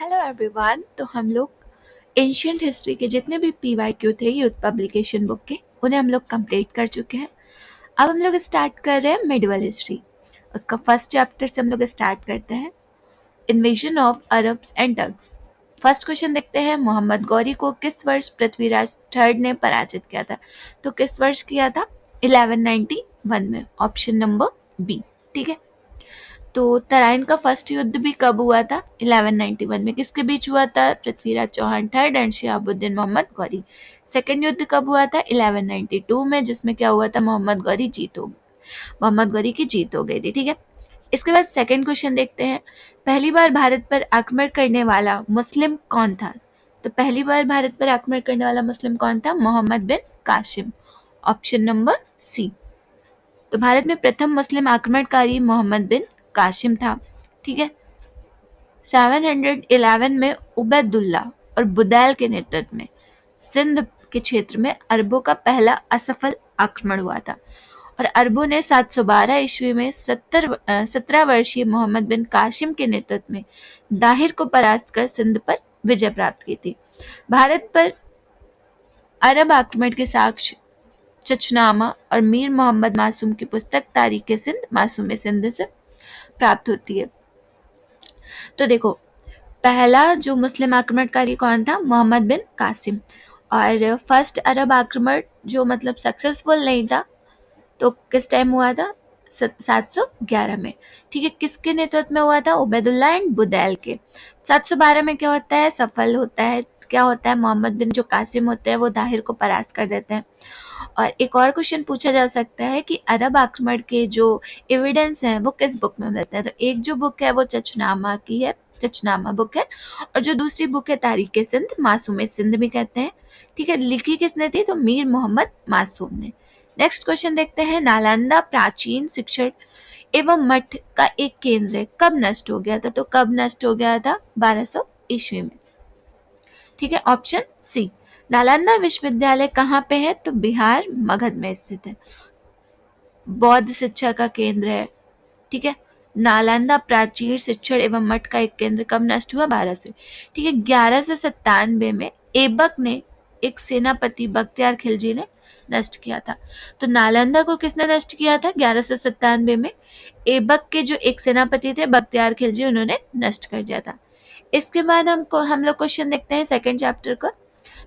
Hello everyone. तो हम लोग एंशियंट हिस्ट्री के जितने भी पीवाईक्यू थे यूथ पब्लिकेशन बुक के, उन्हें हम लोग कंप्लीट कर चुके हैं। अब हम लोग स्टार्ट कर रहे हैं मिडिवल हिस्ट्री। उसका फर्स्ट चैप्टर से हम लोग स्टार्ट करते हैं, invasion of Arabs and Turks. First question देखते हैं, मोहम्मद गौरी को किस वर्ष पृथ्वीराज थर्ड ने पराजित किया था? तो किस वर्ष किया था? 1191 में, ऑप्शन नंबर बी। ठीक है। तो तराइन का फर्स्ट युद्ध भी कब हुआ था? 1191 में। किसके बीच हुआ था? Prithviraj Chauhan third and Shihabuddin Mohammad Ghori. Second युद्ध कब हुआ था? 1192 में, जिसमें क्या हुआ था? मोहम्मद गौरी की जीत हो गई थी। ठीक है। इसके बाद सेकेंड क्वेश्चन देखते हैं, पहली बार भारत पर आक्रमण करने वाला मुस्लिम कौन था? तो पहली बार भारत पर आक्रमण करने वाला मुस्लिम कौन था? मोहम्मद बिन कासिम, ऑप्शन नंबर सी। तो भारत में प्रथम मुस्लिम आक्रमणकारी मोहम्मद बिन कासिम था। ठीक है। 711 में उबैदुल्ला और बुदैल के नेतृत्व में सिंध के क्षेत्र में अरबों का पहला असफल आक्रमण हुआ था और अरबों ने 712 ईस्वी में 17 वर्षीय मोहम्मद बिन कासिम के नेतृत्व में दाहिर को परास्त कर सिंध पर विजय प्राप्त की थी। भारत पर अरब आक्रमण के साक्ष्य चचनामा और मीर मोहम्मद मासूम की पुस्तक तारीख सिंध मासूम सिंध से प्राप्त होती है। तो देखो, पहला जो मुस्लिम आक्रमणकारी कौन था? मोहम्मद बिन कासिम। और फर्स्ट अरब आक्रमण जो मतलब सक्सेसफुल नहीं था, तो किस टाइम हुआ था? 711 में। ठीक है। किसके नेतृत्व में हुआ था? उबैदुल्ला एंड बुदैल के। 712 में क्या होता है? सफल होता है। क्या होता है? मोहम्मद बिन जो कासिम होते हैं वो दाहिर को परास्त कर देते हैं। और एक और क्वेश्चन पूछा जा सकता है कि अरब आक्रमण के जो एविडेंस हैं वो किस बुक में मिलते हैं? तो एक जो बुक है वो चचनामा बुक है, और जो दूसरी बुक है तारीख सिंध मासूम सिंध भी कहते हैं। ठीक है। लिखी किसने थी? तो मीर मोहम्मद मासूम ने। नेक्स्ट क्वेश्चन देखते हैं, नालंदा प्राचीन शिक्षण एवं मठ का एक केंद्र है, कब नष्ट हो गया था? तो कब नष्ट हो गया था? 1200 ईस्वी में। ठीक है। Option C. नालंदा विश्वविद्यालय कहाँ पे है? तो बिहार मगध में स्थित है, बौद्ध शिक्षा का केंद्र है। ठीक है। नालंदा प्राचीन शिक्षण एवं मठ का एक केंद्र कब नष्ट हुआ? 1200। ठीक है। 1197 में ऐबक ने एक सेनापति बख्तियार खिलजी ने नष्ट किया था। तो नालंदा को किसने नष्ट किया था? 1197 में ऐबक के जो एक सेनापति थे बख्तियार खिलजी, उन्होंने नष्ट कर दिया था। इसके बाद हम लोग क्वेश्चन देखते हैं सेकंड चैप्टर का।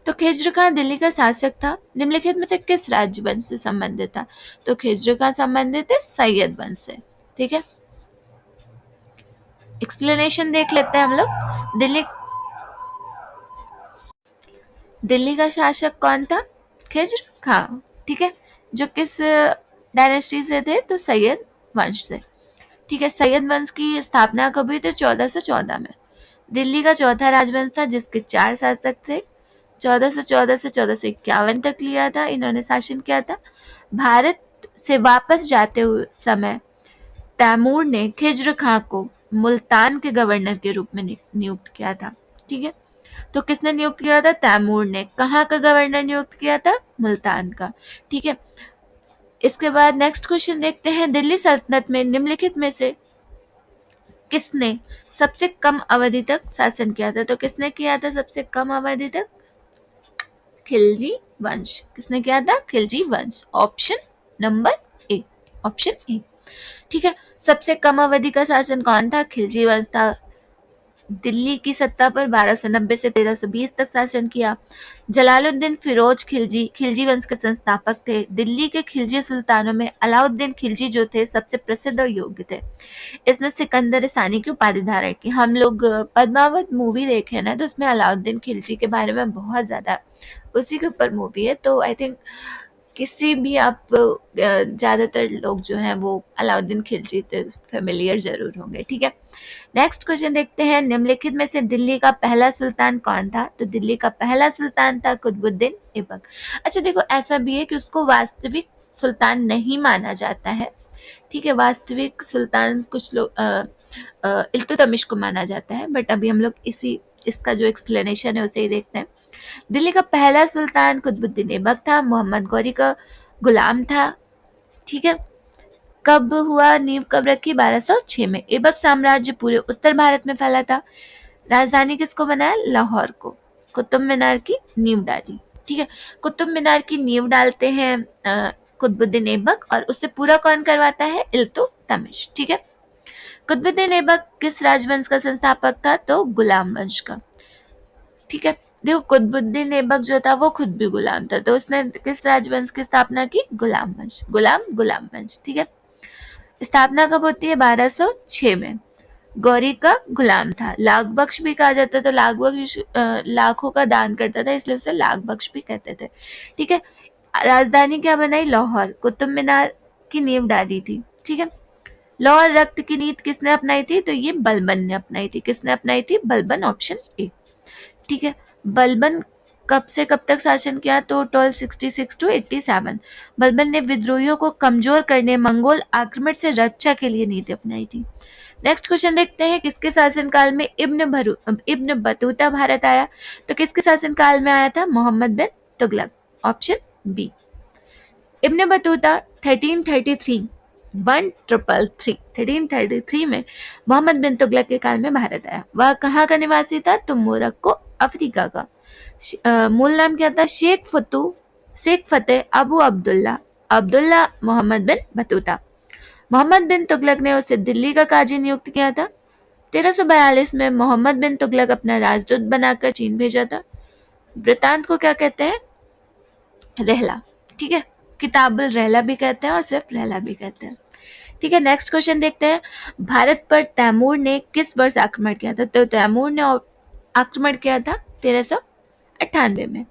तो खिज्र खां दिल्ली का शासक था, निम्नलिखित में से किस राज्य वंश से संबंधित था? तो खिज्र खां संबंधित है सैयद वंश से। ठीक है। एक्सप्लेनेशन देख लेते हैं हम लोग। दिल्ली का शासक कौन था? खिज्र खां। ठीक है। जो किस डायनेस्टी से थे? तो सैयद वंश से। ठीक है। सैयद वंश की स्थापना कब हुई थी? 1414 में। दिल्ली का चौथा राजवंश था जिसके 4 शासक थे। 1414 से 1451 तक लिया था इन्होंने शासन किया था। भारत से वापस जाते हुए समय तैमूर ने खिज्र खां को मुल्तान के गवर्नर के रूप में नियुक्त किया था। ठीक है। तो किसने नियुक्त किया था? तैमूर ने। कहाँ का गवर्नर नियुक्त किया था? मुल्तान का। ठीक है। इसके बाद नेक्स्ट क्वेश्चन देखते हैं, दिल्ली सल्तनत में निम्नलिखित में से किसने सबसे कम अवधि तक शासन किया था? तो किसने किया था सबसे कम अवधि तक? खिलजी वंश। किसने किया था? खिलजी वंश, option number A. Option A. ठीक है। सबसे कम अवधि का शासन कौन था? खिलजी वंश था। दिल्ली की सत्ता पर 1290 से 1320 तक शासन किया। जलालुद्दीन फिरोज खिलजी वंश के संस्थापक थे। दिल्ली के खिलजी सुल्तानों में अलाउद्दीन खिलजी जो थे सबसे प्रसिद्ध और योग्य थे। इसने सिकंदर सानी की उपाधि धारण की। हम लोग पद्मावत मूवी देखे ना, तो उसमें अलाउद्दीन खिलजी के बारे में बहुत ज्यादा उसी के ऊपर मूवी है। तो आई थिंक किसी भी आप ज्यादातर लोग जो हैं वो अलाउद्दीन खिलजी से फेमिलियर जरूर होंगे। ठीक है। नेक्स्ट क्वेश्चन देखते हैं, निम्नलिखित में से दिल्ली का पहला सुल्तान कौन था? तो दिल्ली का पहला सुल्तान था कुतुबुद्दीन ऐबक। अच्छा देखो, ऐसा भी है कि उसको वास्तविक सुल्तान नहीं माना जाता है। ठीक है। वास्तविक सुल्तान कुछ लोग इल्तुतमिश को माना जाता है, बट अभी हम लोग इसका जो एक्सप्लेनेशन है उसे ही देखते हैं। दिल्ली का पहला सुल्तान कुतुबुद्दीन ऐबक था, मोहम्मद गौरी का गुलाम था। ठीक है। कब हुआ? नींव कब रखी? 1206 में। ऐबक साम्राज्य पूरे उत्तर भारत में फैला था। राजधानी किसको बनाया? लाहौर को। कुतुब मीनार की नींव डाली। ठीक है, कुतुब मीनार की नींव डालते हैं कुतुबुद्दीन ऐबक, और उससे पूरा कौन करवाता है? इल्तुतमिश। ठीक है, कुतुबुद्दीन ऐबक किस राजवंश का संस्थापक था? तो गुलाम वंश का। ठीक है, देखो कुतुबुद्दीन ऐबक जो था वो खुद भी गुलाम था, तो उसने किस राजवंश की स्थापना की? गुलाम वंश। गुलाम वंश। ठीक है, स्थापना कब होती है? 1206 में। गौरी का गुलाम था, लाख बख्श भी कहा जाता था, लाख बख्श लाखों का दान करता था, इसलिए उसे लाख बख्श भी कहते थे। ठीक है, राजधानी क्या बनाई? लाहौर। कुतुब मीनार की नींव डाली थी। ठीक है, लाहौर रक्त की नीति किसने अपनाई थी? तो ये बलबन ने अपनाई थी। किसने अपनाई थी? Balban, option A. ठीक है, बलबन कब से कब तक शासन किया? तो 1266 टू 87। बलबन ने विद्रोहियों को कमजोर करने, मंगोल आक्रमण से रक्षा के लिए नीति अपनाई थी। नेक्स्ट क्वेश्चन देखते हैं, किसके शासनकाल में इब्न बतूता भारत आया? तो किसके शासनकाल में आया था? Muhammad bin Tughlaq, option B. Ibn Battuta 1333 में मोहम्मद बिन तुगलक के काल में भारत आया। वह कहाँ का निवासी था? तो मोरक्को, अफ्रीका का। मूल नाम क्या था? शेख फतेह अबू अब्दुल्ला मोहम्मद बिन बतूता। मोहम्मद बिन तुगलक ने उसे दिल्ली का काजी नियुक्त किया था। 1342 में मोहम्मद बिन तुगलक अपना राजदूत बनाकर चीन भेजा था। वृतांत को क्या कहते हैं? रहला। ठीक है, किताबुल रहला भी कहते हैं और सिर्फ रहला भी कहते हैं। ठीक है, नेक्स्ट क्वेश्चन देखते हैं, भारत पर तैमूर ने किस वर्ष आक्रमण किया था? तो तैमूर ने आक्रमण किया था 1398 में।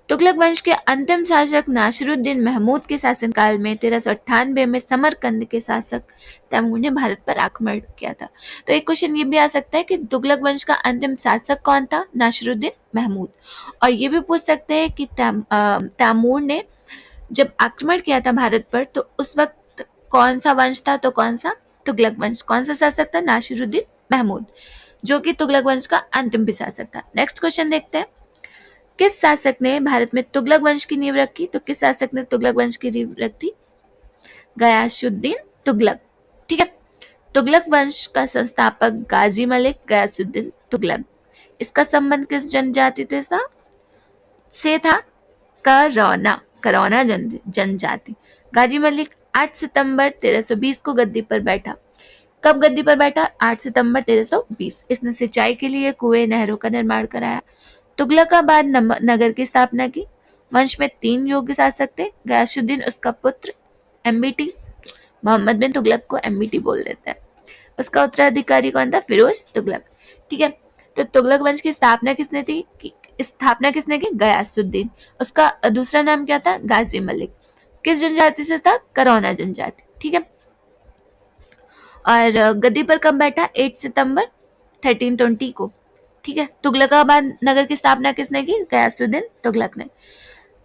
तुगलक वंश के अंतिम शासक नासिरुद्दीन महमूद के शासनकाल में 1398 में समरकंद के शासक तैमूर ने भारत पर आक्रमण किया था। तो एक क्वेश्चन ये भी आ सकता है कि तुगलक वंश का अंतिम शासक कौन था? नासिरुद्दीन महमूद। और ये भी पूछ सकते हैं कि तैमूर ने जब आक्रमण किया था भारत पर तो उस वक्त कौन सा वंश था? तो कौन सा? तुगलक वंश। कौन सा शासक था? नासिरुद्दीन महमूद, जो कि तुगलक वंश का अंतिम भी शासक था। नेक्स्ट क्वेश्चन देखते हैं, किस शासक ने भारत में तुगलक वंश की नींव रखी? तो किस शासक ने तुगलक वंश की नींव रखी? गयासुद्दीन तुगलक। ठीक है, तुगलक वंश का संस्थापक गाजी मलिक गयासुद्दीन तुगलक। इसका संबंध किस जनजाति से था? करौना जनजाति। गाजी मलिक 8 सितंबर 1320 को गद्दी पर बैठा। कब गद्दी पर बैठा? 8 सितंबर 1320। इसने सिंचाई के लिए कुएं, नहरों का निर्माण कराया। तुगलकाबाद नगर की स्थापना की। वंश में 3 योग्य शासक थे, गयासुद्दीन, उसका पुत्र एमबीटी। मोहम्मद बिन तुगलक को एमबीटी बोल देते हैं। उसका उत्तराधिकारी कौन था? फिरोज तुगलक। ठीक है, तो तुगलक वंश की स्थापना किसने की? गयासुद्दीन। उसका दूसरा नाम क्या था? गाजी मलिक। किस जनजाति से था? करौना जनजाति। ठीक है, और गद्दी पर कब बैठा? 8 सितंबर 1320 को। ठीक है, तुगलकाबाद नगर की स्थापना किसने की? गयासुद्दीन तुगलक ने।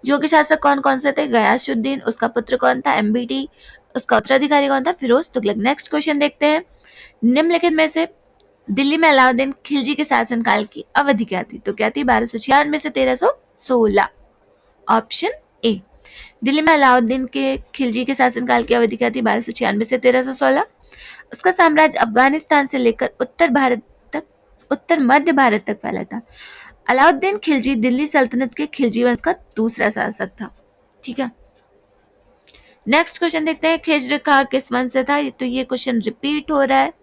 योग्य शासक कौन कौन से थे? गयासुद्दीन, उसका पुत्र कौन था? एमबीटी, उसका उत्तराधिकारी कौन था? फिरोज तुगलक। नेक्स्ट क्वेश्चन देखते हैं, निम्नलिखित में से दिल्ली में अलाउद्दीन खिलजी के शासनकाल की अवधि क्या थी? तो क्या थी? 1296 से 1316, ऑप्शन ए। दिल्ली में अलाउद्दीन के खिलजी के शासनकाल की अवधि क्या थी? 1296 से 1316। उसका साम्राज्य अफगानिस्तान से लेकर उत्तर मध्य भारत तक फैला था। अलाउद्दीन खिलजी दिल्ली सल्तनत के खिलजी वंश का दूसरा शासक था। ठीक है, नेक्स्ट क्वेश्चन देखते हैं, खिज्र खां किस वंश से था? तो ये क्वेश्चन रिपीट हो रहा है।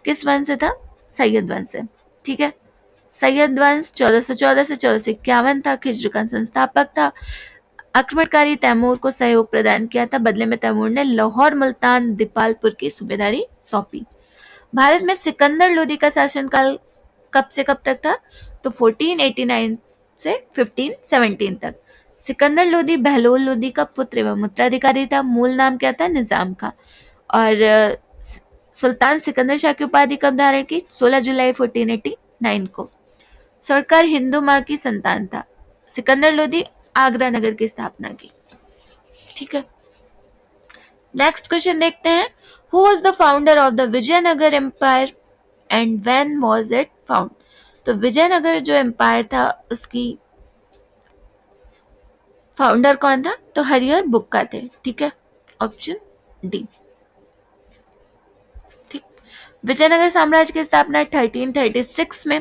किस वंश से था? सैयद वंश से। ठीक है, सैयद वंश 1414 से 1451 था। खिज्र का संस्थापक था। आक्रमणकारी तैमूर को सहयोग प्रदान किया था। बदले में तैमूर ने लाहौर, मुल्तान, दीपालपुर की सूबेदारी सौंपी। भारत में सिकंदर लोदी का शासनकाल कब से कब तक था? तो 1489 से 1517 तक। सिकंदर लोदी बहलोल लोदी का पुत्र एवं उत्तराधिकारी था। मूल नाम क्या था? निजाम का। और सुल्तान सिकंदर शाह की उपाधि कब धारण की? 16 जुलाई 1489 को। सरकार हिंदू माँ की संतान था। सिकंदर लोदी आगरा नगर की स्थापना की। ठीक है, नेक्स्ट क्वेश्चन देखते हैं, who was the founder of the Vijayanagar empire and when was it found? तो विजयनगर जो एम्पायर था उसकी फाउंडर कौन था? तो हरिहर बुक्का थे। ठीक है, ऑप्शन डी। ठीक, विजयनगर साम्राज्य की स्थापना 1336 में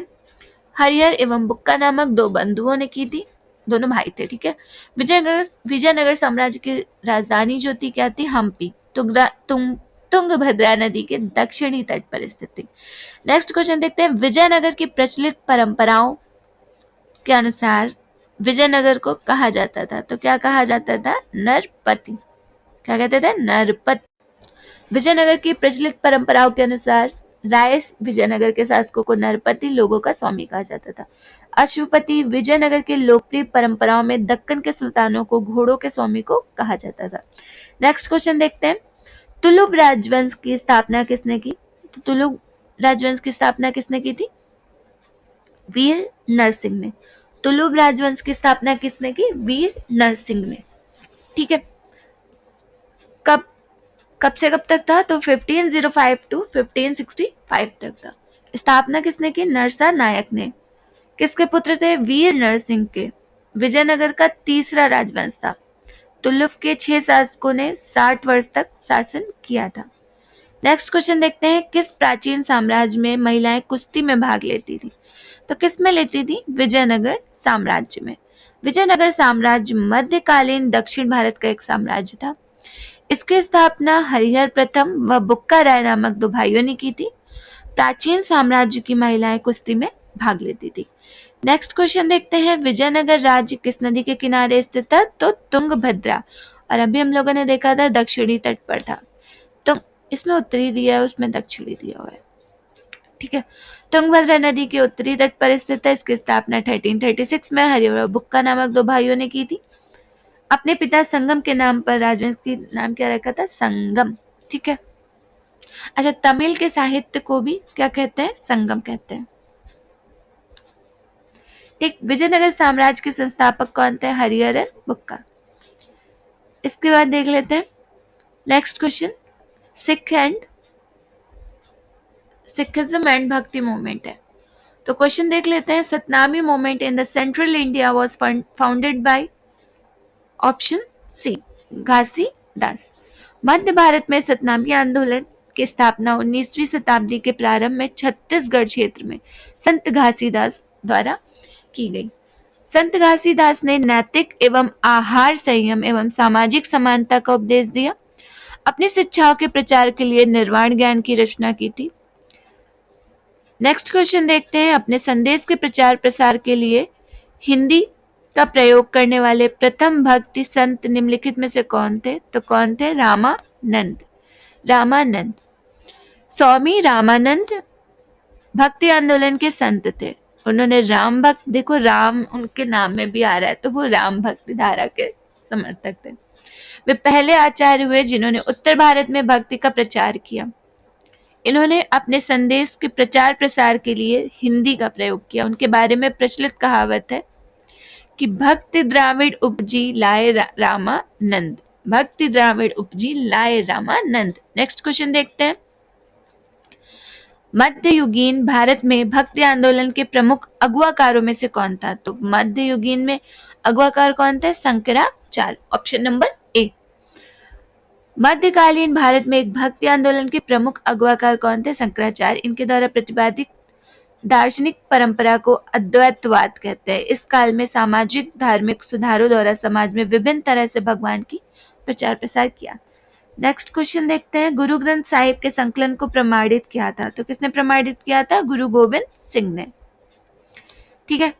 हरिहर एवं बुक्का नामक दो बंधुओं ने की थी, दोनों भाई थे, ठीक है। विजयनगर साम्राज्य की राजधानी जो थी क्या थी, हम्पी, तुंगभद्रा नदी के दक्षिणी तट पर स्थित थी। नेक्स्ट क्वेश्चन देखते हैं, विजयनगर की प्रचलित परंपराओं के अनुसार विजयनगर को कहा जाता था, तो क्या कहा जाता था, नरपति। क्या कहते थे, नरपति। विजयनगर की प्रचलित परंपराओं के अनुसार राय विजयनगर के शासकों को नरपति, लोगों का स्वामी कहा जाता था। अश्वपति विजयनगर के लोकप्रिय परंपराओं में दक्कन के सुल्तानों को घोड़ों के स्वामी को कहा जाता था। नेक्स्ट क्वेश्चन देखते हैं, तुलुक राजवंश की स्थापना किसने की, तो तुलुक राजवंश की स्थापना किसने की थी, वीर नरसिंह ने। तुलुक राजवंश की स्थापना किसने की, वीर नरसिंह ने, ठीक है। कब से कब तक था, तो 1505 टू 1565 तक था। स्थापना किसने की, नरसा नायक ने। किसके पुत्र थे, वीर नरसिंह के। विजयनगर का तीसरा राजवंश था। तुलुक के 6 शासकों ने 60 वर्ष तक शासन किया था। नेक्स्ट क्वेश्चन देखते हैं, किस प्राचीन साम्राज्य में महिलाएं कुश्ती में भाग लेती थी, तो किस में लेती थी, विजयनगर साम्राज्य में। विजयनगर साम्राज्य मध्यकालीन दक्षिण भारत का एक साम्राज्य था। इसकी स्थापना हरिहर प्रथम व बुक्का राय नामक दो भाइयों ने की थी। प्राचीन साम्राज्य की महिलाएं कुश्ती में भाग लेती थी। नेक्स्ट क्वेश्चन देखते हैं, विजयनगर राज्य किस नदी के किनारे स्थित था, तो तुंगभद्रा, और अभी हम लोगों ने देखा था दक्षिणी तट पर था, तो इसमें उत्तरी दिया है, उसमें दक्षिणी दिया हुआ है, ठीक है। तुंगभद्रा नदी के उत्तरी तट पर स्थित है। इसकी स्थापना 1336 में हरिहर बुक्का नामक दो भाइयों ने की थी। अपने पिता संगम के नाम पर राजवंश की नाम क्या रखा था, संगम, ठीक है। अच्छा, तमिल के साहित्य को भी क्या कहते हैं, संगम कहते हैं, ठीक। विजयनगर साम्राज्य के संस्थापक कौन थे, हरिहर एंड बुक्का। इसके बाद देख लेते हैं next question, Sikhism and bhakti movement है, तो क्वेश्चन देख लेते हैं, Satnami movement in the central India was founded by, option C, Ghasidas. मध्य भारत में सतनामी आंदोलन की स्थापना 19वीं शताब्दी के प्रारंभ में छत्तीसगढ़ क्षेत्र में संत घासीदास द्वारा की गई। संत घासीदास ने नैतिक एवं आहार संयम एवं सामाजिक समानता का उपदेश दिया। अपनी शिक्षाओं के प्रचार के लिए निर्वाण ज्ञान की रचना की थी। नेक्स्ट क्वेश्चन देखते हैं, अपने संदेश के प्रचार प्रसार के लिए हिंदी का प्रयोग करने वाले प्रथम भक्ति संत निम्नलिखित में से कौन थे, तो कौन थे, रामानंद। स्वामी रामानंद भक्ति आंदोलन के संत थे। उन्होंने राम भक्त, देखो राम उनके नाम में भी आ रहा है, तो वो राम भक्ति धारा के समर्थक थे। वे पहले आचार्य हुए जिन्होंने उत्तर भारत में भक्ति का प्रचार किया। इन्होंने अपने संदेश के प्रचार प्रसार के लिए हिंदी का प्रयोग किया। उनके बारे में प्रचलित कहावत है कि भक्ति द्राविड़ उपजी लाए रामानंद, भक्ति द्राविड़ उपजी लाए रामानंद। नेक्स्ट क्वेश्चन देखते हैं, मध्ययुगीन भारत में भक्ति आंदोलन के प्रमुख अगुवाकारों में से कौन था, तो मध्ययुगीन में अगुवाकार कौन थे, शंकराचार्य, ऑप्शन नंबर ए। मध्यकालीन भारत में एक भक्ति आंदोलन के प्रमुख अगुवाकार कौन थे, शंकराचार्य। इनके द्वारा प्रतिपादित दार्शनिक परंपरा को अद्वैतवाद कहते हैं। इस काल में सामाजिक धार्मिक सुधारों द्वारा समाज में विभिन्न तरह से भगवान की प्रचार प्रसार किया। नेक्स्ट क्वेश्चन देखते हैं, गुरु ग्रंथ साहिब के संकलन को प्रमाणित किया था, तो किसने प्रमाणित किया था, गुरु गोविंद सिंह ने, ठीक है।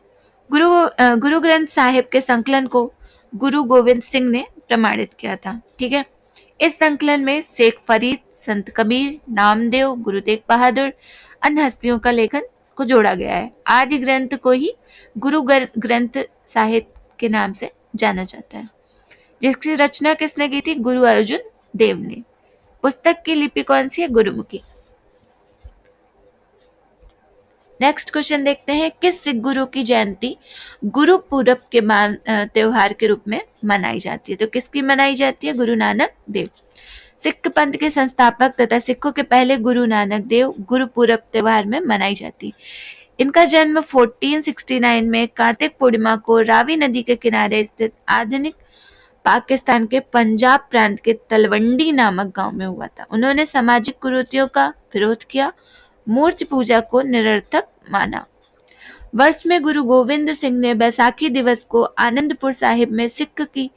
गुरु ग्रंथ साहिब के संकलन को गुरु गोविंद सिंह ने प्रमाणित किया था, ठीक है। इस संकलन में शेख फरीद, संत कबीर, नामदेव, गुरु तेग बहादुर अन्य हस्तियों का लेखन को जोड़ा गया है। आदि ग्रंथ को ही गुरु ग्रंथ साहिब के नाम से जाना जाता है, जिसकी रचना किसने की थी, गुरु अर्जुन देव ने। पुस्तक की लिपि कौन सी है, गुरुमुखी। नेक्स्ट क्वेश्चन देखते हैं, किस सिख गुरु की जयंती गुरु पूरब के त्योहार के रूप में मनाई जाती है, तो किसकी मनाई जाती है, गुरु नानक देव। सिख पंथ के संस्थापक तथा सिखों के पहले गुरु नानक देव गुरु पूरब त्योहार में मनाई जाती है। इनका जन्म 1469 में कार्तिक पूर्णिमा को रावी नदी के किनारे स्थित आधुनिक पाकिस्तान के पंजाब प्रांत के तलवंडी नामक गांव में हुआ था। उन्होंने सामाजिक कुरीतियों का विरोध किया, मूर्ति पूजा को निरर्थक माना। वर्ष में गुरु गोविंद सिंह ने बैसाखी दिवस को आनंदपुर साहिब में सिख की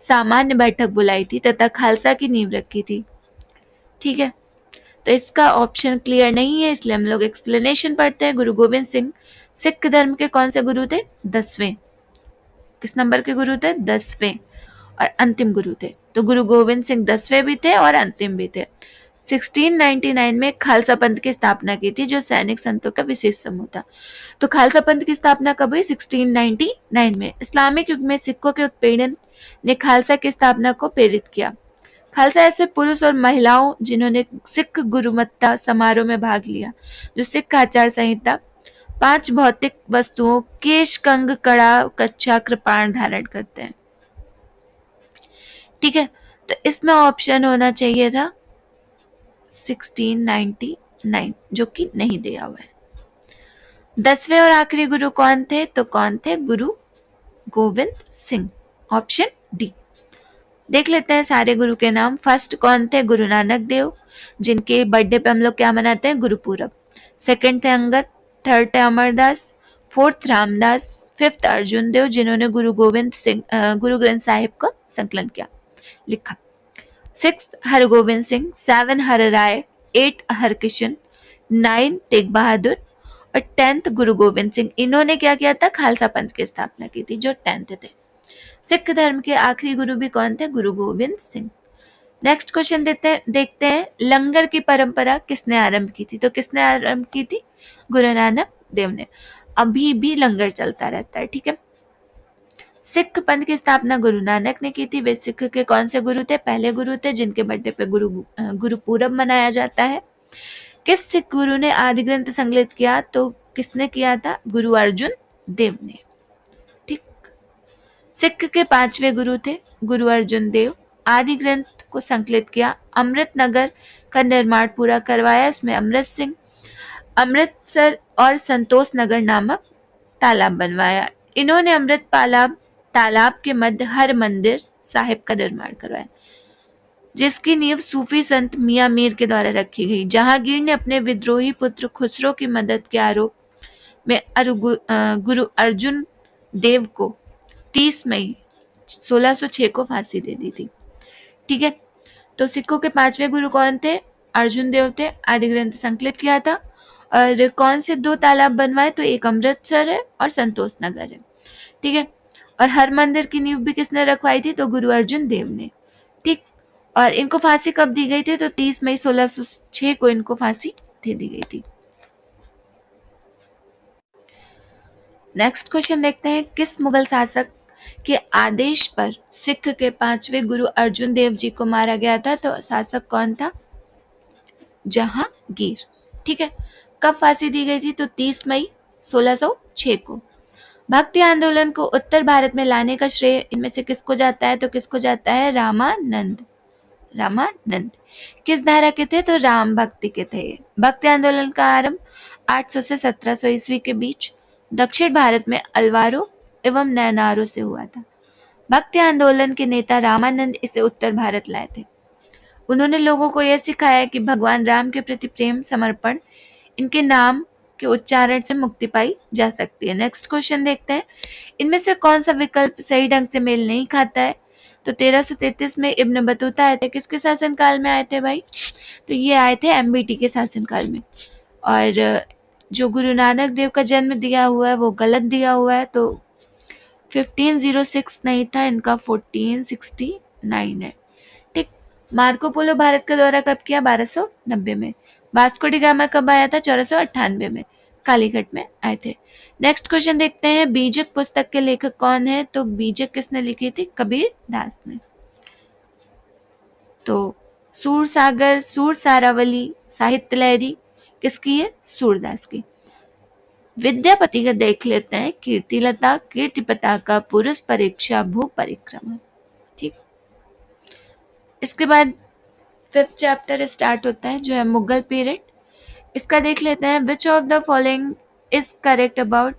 सामान्य बैठक बुलाई थी तथा खालसा की नींव रखी थी। ठीक है, तो इसका ऑप्शन क्लियर नहीं है, इसलिए हम लोग एक्सप्लेनेशन पढ़ते हैं। गुरु गोविंद सिंह सिख धर्म के कौन से गुरु थे? 10वें। किस नंबर के गुरु थे? 10वें और अंतिम गुरु थे। तो गुरु गोविंद सिंह 10वें भी थे और अंतिम भी थे। 1699 में खालसा पंथ की स्थापना की थी, जो सैनिक संतों का विशेष समूह था। तो खालसा पंथ की स्थापना कब हुई? 1699 में। इस्लामिक युग में सिखों के उत्पीड़न ने खालसा की स्थापना को प्रेरित किया। खालसा ऐसे पुरुष और महिलाओं जिन्होंने सिख गुरुमत्ता समारोह में भाग लिया, जो सिख आचार संहिता 5 भौतिक वस्तुओं केश, कंग, कड़ा, कच्छा, कृपाण धारण करते हैं। ठीक है, तो इसमें ऑप्शन होना चाहिए था 1699, जो कि नहीं दिया हुआ है। 10वें और आखिरी गुरु कौन थे? तो कौन थे? गुरु गोविंद सिंह, ऑप्शन डी। देख लेते हैं सारे गुरु के नाम। फर्स्ट कौन थे? गुरु नानक देव, जिनके बर्थडे पे हम लोग क्या मनाते हैं? गुरुपूरब। सेकंड थे अंगद, थर्ड थे अमरदास, फोर्थ रामदास, फिफ्थ अर्जुन देव, जिन्होंने गुरु गोविंद सिंह गुरु ग्रंथ साहिब को संकलन किया, लिखा। सिक्स हरगोविंद सिंह, 7 हर राय, 8 हरकिशन, 9 तेग बहादुर और 10th गुरु गोविंद सिंह। इन्होंने क्या किया था? खालसा पंथ की स्थापना की थी, जो 10th थे। सिख धर्म के आखिरी गुरु भी कौन थे? गुरु गोविंद सिंह। नेक्स्ट क्वेश्चन देखते हैं, लंगर की परंपरा किसने आरंभ की थी? तो किसने आरंभ की थी? गुरु नानक देव ने। अभी भी लंगर चलता रहता है। ठीक है, सिख पंथ की स्थापना गुरु नानक ने की थी। वे सिख के कौन से गुरु थे? पहले गुरु थे, जिनके बर्थडे पे गुरुपूरब मनाया जाता है। किस सिख गुरु ने आदि ग्रंथ संकलित किया? तो किसने किया था? गुरु अर्जुन देव ने। ठीक, सिख के 5वें गुरु थे गुरु अर्जुन देव। आदि ग्रंथ को संकलित किया। अमृतनगर का निर्माण पूरा करवाया, उसमें अमृतसर और संतोष नगर नामक तालाब बनवाया। इन्होंने अमृत तालाब के मध्य हर मंदिर साहिब का निर्माण करवाया, जिसकी नींव सूफी संत मियां मीर के द्वारा रखी गई। जहांगीर ने अपने विद्रोही पुत्र खुसरो की मदद के आरोप में गुरु अर्जुन देव को 30 मई 1606 को फांसी दे दी थी। ठीक है, तो सिखों के 5वें गुरु कौन थे? अर्जुन देव थे। आदि ग्रंथ संकलित किया था। और कौन से 2 तालाब बनवाए? तो एक अमृतसर है और संतोष नगर है। ठीक है, और हर मंदिर की नींव भी किसने रखवाई थी? तो गुरु अर्जुन देव ने। ठीक, और इनको फांसी कब दी गई थी? तो 30 मई 1606 को इनको फांसी दे दी गई थी। नेक्स्ट क्वेश्चन देखते हैं, किस मुगल शासक के आदेश पर सिख के 5वें गुरु अर्जुन देव जी को मारा गया था? तो शासक कौन था? जहांगीर। ठीक है, कब फांसी दी गई थी? तो 30 मई 1606 को। भक्ति आंदोलन को उत्तर भारत में लाने का श्रेय इनमें से किसको जाता है? तो किसको जाता है? रामानंद। किस धारा के थे? तो राम भक्ति के थे। भक्ति आंदोलन का आरंभ 800 से 1700 ईस्वी के बीच दक्षिण भारत में अलवारों एवं नैनारों से हुआ था। भक्ति आंदोलन के नेता रामानंद इसे उत्तर भारत लाए थे। उन्होंने लोगों को यह सिखाया कि भगवान राम के प्रति प्रेम, समर्पण, इनके नाम के उच्चारण से मुक्ति पाई जा सकती है। नेक्स्ट क्वेश्चन देखते हैं, इनमें से कौन सा विकल्प सही ढंग से मेल नहीं खाता है? तो 1333 में इब्न बतूता आए थे। किसके शासनकाल में आए थे भाई? तो ये आए थे एमबीटी के शासनकाल में। और जो गुरु नानक देव का जन्म दिया हुआ है वो गलत दिया हुआ है, तो 1506 नहीं था, इनका 1469 है। ठीक, मार्को पोलो भारत का दौरा कब किया? 1290 में। वास्को डी गामा कब आया था? 1498 में, कालीघाट में आए थे। नेक्स्ट क्वेश्चन देखते हैं, बीजक पुस्तक के लेखक कौन है? तो बीजक किसने लिखी थी? कबीर दास ने। तो सूर सारावली साहित्य लहरी किसकी है? सूरदास की। विद्यापति का देख लेते हैं, कीर्तिलता, कीर्ति पताका, पुरुष परीक्षा, भू परिक्रमा। ठीक, इसके बाद 5th चैप्टर स्टार्ट होता है, जो है मुगल पीरियड। इसका देख लेते हैं, which of the following is correct about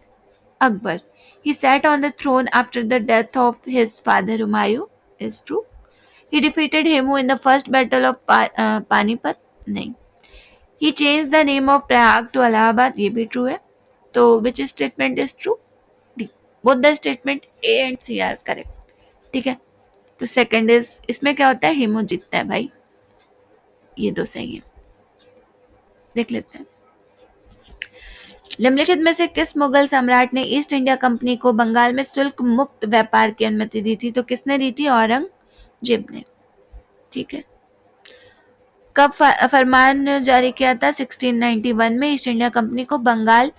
Akbar? He sat on the throne after the death of his father Humayun. Is true. He defeated Hemu in the first battle of Panipat. नहीं. He changed the name of Prayag to Allahabad. ये भी true है. तो which statement is true? D, both the statement A and C are correct. ठीक है, तो second is, इसमें क्या होता है, हेमू जीतता है भाई, ये दो सही है। देख लेते हैं, निम्नलिखित में से किस मुगल सम्राट ने ईस्ट इंडिया कंपनी को बंगाल में शुल्क मुक्त व्यापार की अनुमति दी थी? तो किसने दी थी? औरंगजेब ने। ठीक है, कब फरमान जारी किया था? 1691 में ईस्ट इंडिया कंपनी को बंगाल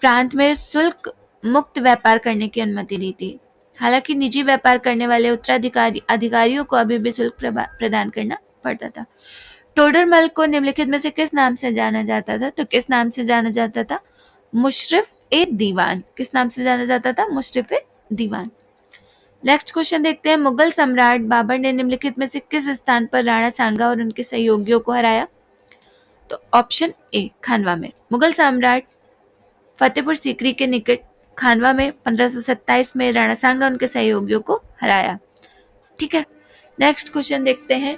प्रांत में शुल्क मुक्त व्यापार करने की अनुमति दी थी। हालांकि निजी व्यापार करने वाले अधिकारियों को अभी भी शुल्क प्रदान करना पड़ता था। टोडरमल को निम्नलिखित में से किस नाम से जाना जाता था? तो किस नाम से जाना जाता था? मुशर्रफ ए दीवान। किस नाम से जाना जाता था? मुशर्रफ ए दीवान। नेक्स्ट क्वेश्चन देखते हैं, मुगल सम्राट बाबर ने निम्नलिखित में से किस स्थान पर राणा सांगा और उनके सहयोगियों को हराया? तो ऑप्शन ए, खानवा में। मुगल सम्राट फतेहपुर सीकरी के निकट खानवा में 1527 में राणा सांगा उनके सहयोगियों को हराया। ठीक है, नेक्स्ट क्वेश्चन देखते हैं,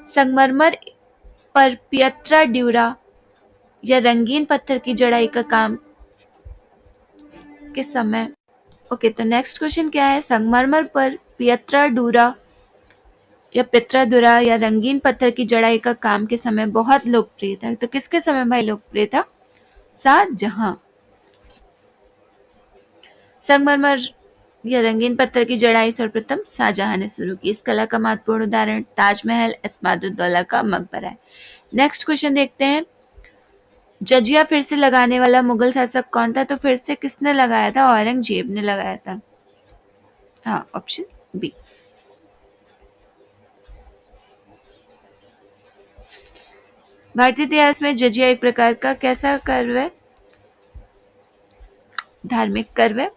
संगमरमर पर पियत्रा ड्यूरा या रंगीन पत्थर की जड़ाई का काम किस समय? ओके, तो नेक्स्ट क्वेश्चन क्या है, संगमरमर पर पियत्रा डूरा या पित्रा या रंगीन पत्थर की जड़ाई का काम के समय बहुत लोकप्रिय था? तो किसके समय भाई लोकप्रिय था? शाहजहां। संगमरमर या रंगीन पत्थर की जड़ाई सर्वप्रथम शाहजहां ने शुरू की। इस कला का महत्वपूर्ण उदाहरण ताजमहल, एतमादुद्दौला का मकबरा है। नेक्स्ट क्वेश्चन देखते हैं, जजिया फिर से लगाने वाला मुगल शासक कौन था? तो फिर से किसने लगाया था? औरंगजेब ने लगाया था। हाँ, ऑप्शन बी। भारतीय इतिहास में जजिया एक प्रकार का कैसा कर्व है? धार्मिक कर्व है,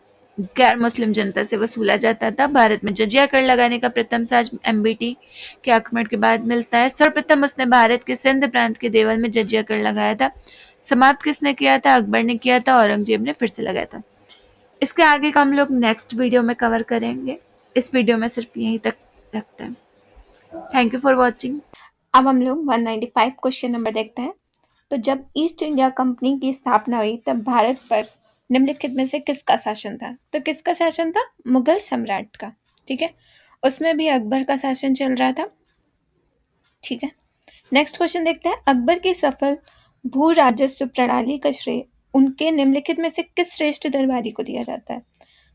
गैर मुस्लिम जनता से वसूला जाता था। भारत में जजिया कर लगाने का प्रथम साज एमबीटी के आक्रमण के बाद मिलता है। सर्वप्रथम उसने भारत के सिंध प्रांत के देवल में जजिया कर लगाया था। समाप्त किसने किया था? अकबर ने किया था। औरंगजेब ने फिर से लगाया था। इसके आगे का हम लोग नेक्स्ट वीडियो में कवर करेंगे। इस वीडियो में सिर्फ यहीं तक रखते हैं। Thank you for watching. अब हम लोग 195 क्वेश्चन नंबर देखते हैं। तो जब ईस्ट इंडिया कंपनी की स्थापना हुई तब भारत पर निम्नलिखित में से किसका शासन था? तो किसका शासन था? मुगल सम्राट का। ठीक है, उसमें भी अकबर का शासन चल रहा था। ठीक है, नेक्स्ट क्वेश्चन देखते हैं, अकबर की सफल भू राजस्व प्रणाली का श्रेय उनके निम्नलिखित में से किस श्रेष्ठ दरबारी को दिया जाता है?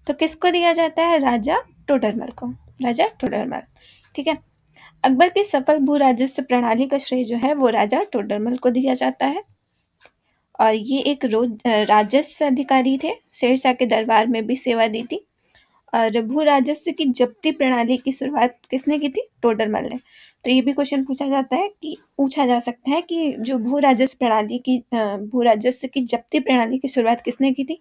तो किसको दिया जाता है? राजा टोडरमल को। राजा टोडरमल। ठीक है, अकबर की सफल भू राजस्व प्रणाली का श्रेय जो है वो राजा टोडरमल को दिया जाता है। और ये एक राजस्व अधिकारी थे, शेरशाह के दरबार में भी सेवा दी थी। और भू राजस्व की जब्ती प्रणाली की शुरुआत किसने की थी? टोडरमल ने। तो ये भी क्वेश्चन पूछा जा सकता है कि जो भू राजस्व की जब्ती प्रणाली की शुरुआत किसने की थी?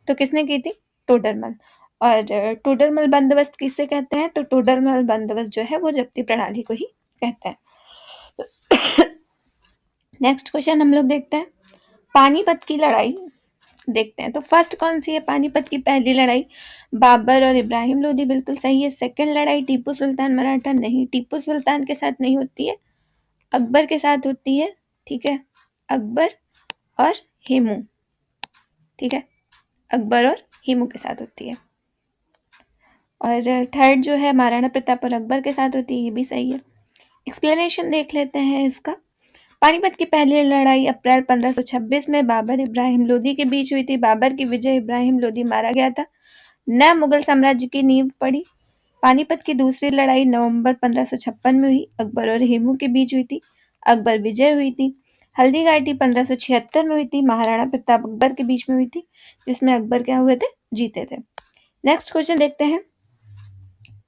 तो किसने की थी? टोडरमल। और टोडरमल बंदोबस्त किसे कहते हैं? तो टोडरमल बंदोबस्त जो है वो जब्ती प्रणाली को ही कहते हैं। नेक्स्ट क्वेश्चन हम लोग देखते हैं, पानीपत की लड़ाई देखते हैं। तो फर्स्ट कौन सी है? पानीपत की पहली लड़ाई बाबर और इब्राहिम लोदी, बिल्कुल सही है। सेकंड लड़ाई टीपू सुल्तान मराठा, नहीं, टीपू सुल्तान के साथ नहीं होती है, अकबर के साथ होती है। ठीक है, अकबर और हेमू। ठीक है, अकबर और हेमू के साथ होती है। और थर्ड जो है महाराणा प्रताप और अकबर के साथ होती है, ये भी सही है। एक्सप्लेनेशन देख लेते हैं इसका। पानीपत की पहली लड़ाई अप्रैल 1526 में बाबर इब्राहिम लोदी के बीच हुई थी। बाबर की विजय, इब्राहिम लोदी मारा गया था। नए मुगल साम्राज्य की नींव पड़ी। पानीपत की दूसरी लड़ाई नवंबर 1556 में हुई, अकबर और हेमू के बीच हुई थी। अकबर विजय हुई थी। हल्दी घाटी 1576 में हुई थी, महाराणा प्रताप अकबर के बीच में हुई थी, जिसमें अकबर क्या हुए थे? जीते थे। नेक्स्ट क्वेश्चन देखते हैं,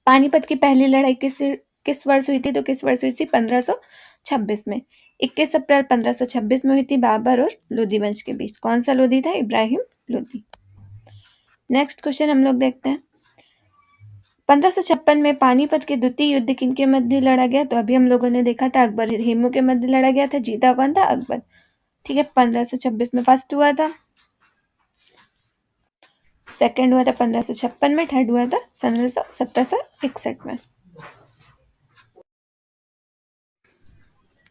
पानीपत की पहली लड़ाई किस वर्ष हुई थी? तो किस वर्ष हुई थी? 1526 में। 21 अप्रैल 1526 में हुई थी, बाबर और लोदी वंश के बीच। कौन सा लोदी था? इब्राहिम लोदी। नेक्स्ट क्वेश्चन हम लोग देखते हैं, 1556 में पानीपत के द्वितीय युद्ध किनके मध्य लड़ा गया? तो अभी हम लोगों ने देखा था अकबर और हेमू के मध्य लड़ा गया था। जीता कौन था? अकबर। ठीक है, 1526 में फर्स्ट हुआ था, सेकंड हुआ था 1556 में, थर्ड हुआ था 1761 में।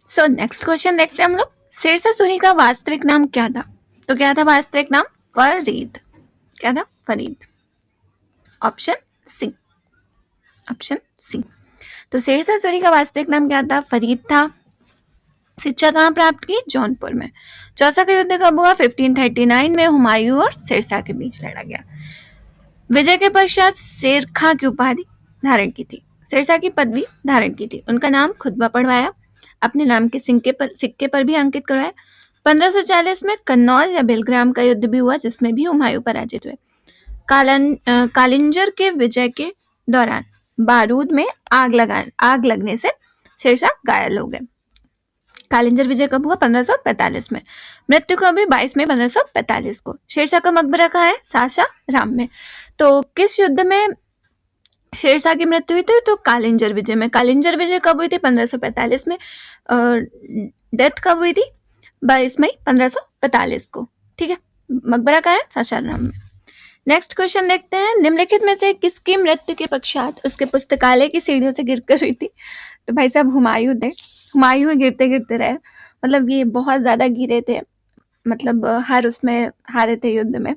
सो नेक्स्ट क्वेश्चन देखते हैं हम लोग, शेरशाह सूरी का वास्तविक नाम क्या था? तो क्या था वास्तविक नाम? फरीद। क्या था? Farid. Option C. Option C. तो शेरशाह सूरी का वास्तविक नाम क्या था? फरीद था। शिक्षा कहाँ प्राप्त की? जौनपुर में। चौसा का युद्ध कब हुआ? 1539 में हुमायूं और शेरशाह के बीच लड़ा गया। विजय के पश्चात शेर खां की उपाधि धारण की थी, शेरशाह की पदवी धारण की थी। उनका नाम खुतबा पढ़वाया, अपने नाम के सिक्के पर भी अंकित करवाया। 1540 में कन्नौज या बेलग्राम का युद्ध भी हुआ, जिसमें भी हुमायूं पराजित हुए। कालिंजर के विजय के दौरान बारूद में आग लगने से शेरशाह घायल हो गए। कालिंजर विजय कब हुआ? 1545 में। मृत्यु कब हुई? 22 मई 1545 को। शेरशाह का मकबरा कहाँ है? सासाराम में। तो किस युद्ध में शेरशाह की मृत्यु हुई थी? तो कालिंजर विजय में। कालिंजर विजय कब हुई थी? 1545 में। डेथ कब हुई थी? 22 मई 1545 को। ठीक है, मकबरा कहाँ है? सासाराम में। नेक्स्ट क्वेश्चन देखते हैं, निम्नलिखित में से किसकी मृत्यु के पश्चात उसके पुस्तकालय की सीढ़ियों से गिरकर हुई थी? तो भाई साहब हुमायूं थे। हुमायूं गिरते गिरते रहे, मतलब ये बहुत ज्यादा गिरे थे, मतलब हर उसमें हारे थे युद्ध में।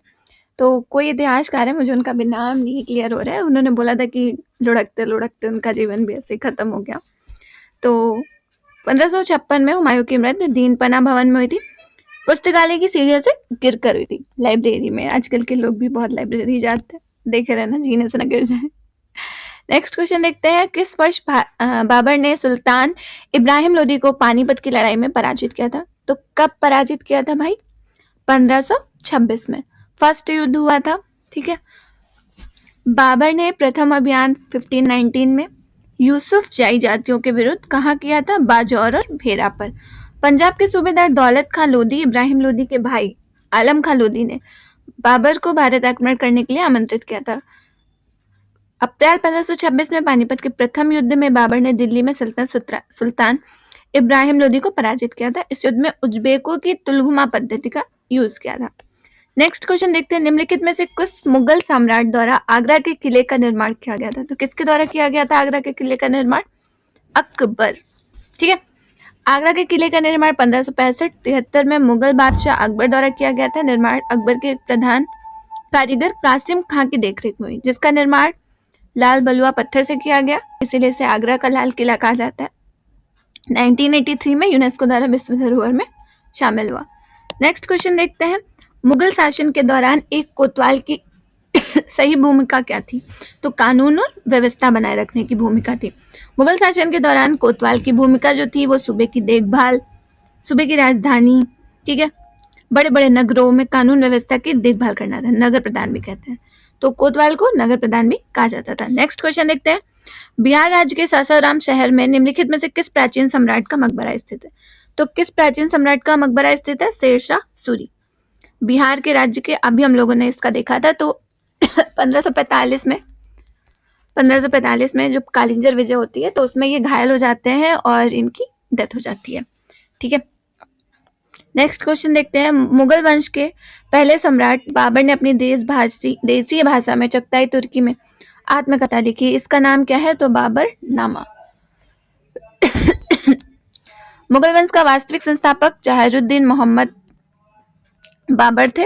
तो कोई इतिहासकार है, मुझे उनका भी नाम नहीं क्लियर हो रहा है, उन्होंने बोला था कि लुढ़कते लुढ़कते उनका जीवन भी ऐसे खत्म हो गया। तो 1556 में हुमायूं की मृत्यु दीनपना भवन में हुई थी, पुस्तकालय की सीढ़ियों से गिर कर हुई थी, लाइब्रेरी में। आजकल के लोग भी बहुत लाइब्रेरी जाते हैं, देखे रहना जीने से न गिर जाए। नेक्स्ट क्वेश्चन देखते हैं, किस वर्ष बाबर ने सुल्तान इब्राहिम लोदी को पानीपत की लड़ाई में पराजित किया था? तो कब पराजित किया था भाई? 1526 में फर्स्ट युद्ध हुआ था। ठीक है, बाबर ने प्रथम अभियान 1519 में यूसुफ जाई जातियों के विरुद्ध कहाँ किया था? बाजौर और भेरा पर। पंजाब के सूबेदार दौलत खां लोदी इब्राहिम लोदी के भाई आलम खां लोदी ने बाबर को भारत आक्रमण करने के लिए आमंत्रित किया था। अप्रैल 1526 में पानीपत के प्रथम युद्ध में बाबर ने दिल्ली में सुल्तान इब्राहिम लोदी को पराजित किया था। इस युद्ध में उज्बेकों की तुलगुमा पद्धति का यूज किया था। नेक्स्ट क्वेश्चन देखते हैं, निम्नलिखित में से किस मुगल सम्राट द्वारा आगरा के किले का निर्माण किया गया था? तो किसके द्वारा किया गया था आगरा के किले का निर्माण? अकबर। ठीक है, आगरा के किले का निर्माण 1565-73 में मुगल बादशाह अकबर द्वारा किया गया था। निर्माण अकबर के प्रधान कारीगर कासिम खां की देखरेख में हुई, जिसका निर्माण लाल बलुआ पत्थर से किया गया, इसीलिए इसे आगरा का लाल किला कहा जाता है। 1983 में यूनेस्को द्वारा विश्व धरोहर में शामिल हुआ। नेक्स्ट क्वेश्चन देखते हैं, मुगल शासन के दौरान एक कोतवाल की सही भूमिका क्या थी? तो कानून और व्यवस्था बनाए रखने की भूमिका थी। मुगल शासन के दौरान कोतवाल की भूमिका जो थी वो सूबे की देखभाल, सूबे की राजधानी, ठीक है, बड़े बड़े नगरों में कानून व्यवस्था की देखभाल करना था, नगर प्रधान भी कहते हैं। तो कोतवाल को नगर प्रधान भी कहा जाता था। नेक्स्ट क्वेश्चन देखते हैं, बिहार राज्य के सासाराम शहर में निम्नलिखित में से किस प्राचीन सम्राट का मकबरा स्थित है? तो किस प्राचीन सम्राट का मकबरा स्थित है? शेरशाह सूरी। बिहार के राज्य के, अभी हम लोगों ने इसका देखा था, तो 1545 में जब कालिंजर विजय होती है तो उसमें ये घायल हो जाते हैं और इनकी डेथ हो जाती है। ठीक है, नेक्स्ट क्वेश्चन देखते हैं, मुगल वंश के पहले सम्राट बाबर ने अपनी देसी भाषा में चगताई तुर्की में आत्मकथा लिखी, इसका नाम क्या है? तो बाबर नामा। मुगल वंश का वास्तविक संस्थापक जहारुद्दीन मोहम्मद बाबर थे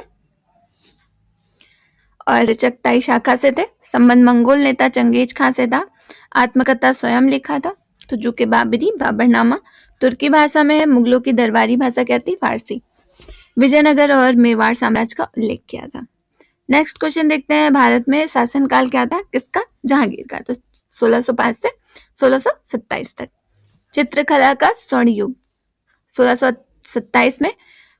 और चगताई शाखा से थे। संबंध मंगोल नेता चंगेज खां से था। आत्मकथा स्वयं लिखा था तो जो कि बाबरी बाबरनामा तुर्की भाषा में है। मुगलों की दरबारी भाषा क्या थी? फारसी। विजयनगर और मेवाड़ साम्राज्य का उल्लेख किया था। नेक्स्ट क्वेश्चन देखते हैं, भारत में शासनकाल क्या था? किसका? जहांगीर का। तो 1605 से 1627 तक। चित्रकला का स्वर्ण युग 1627 में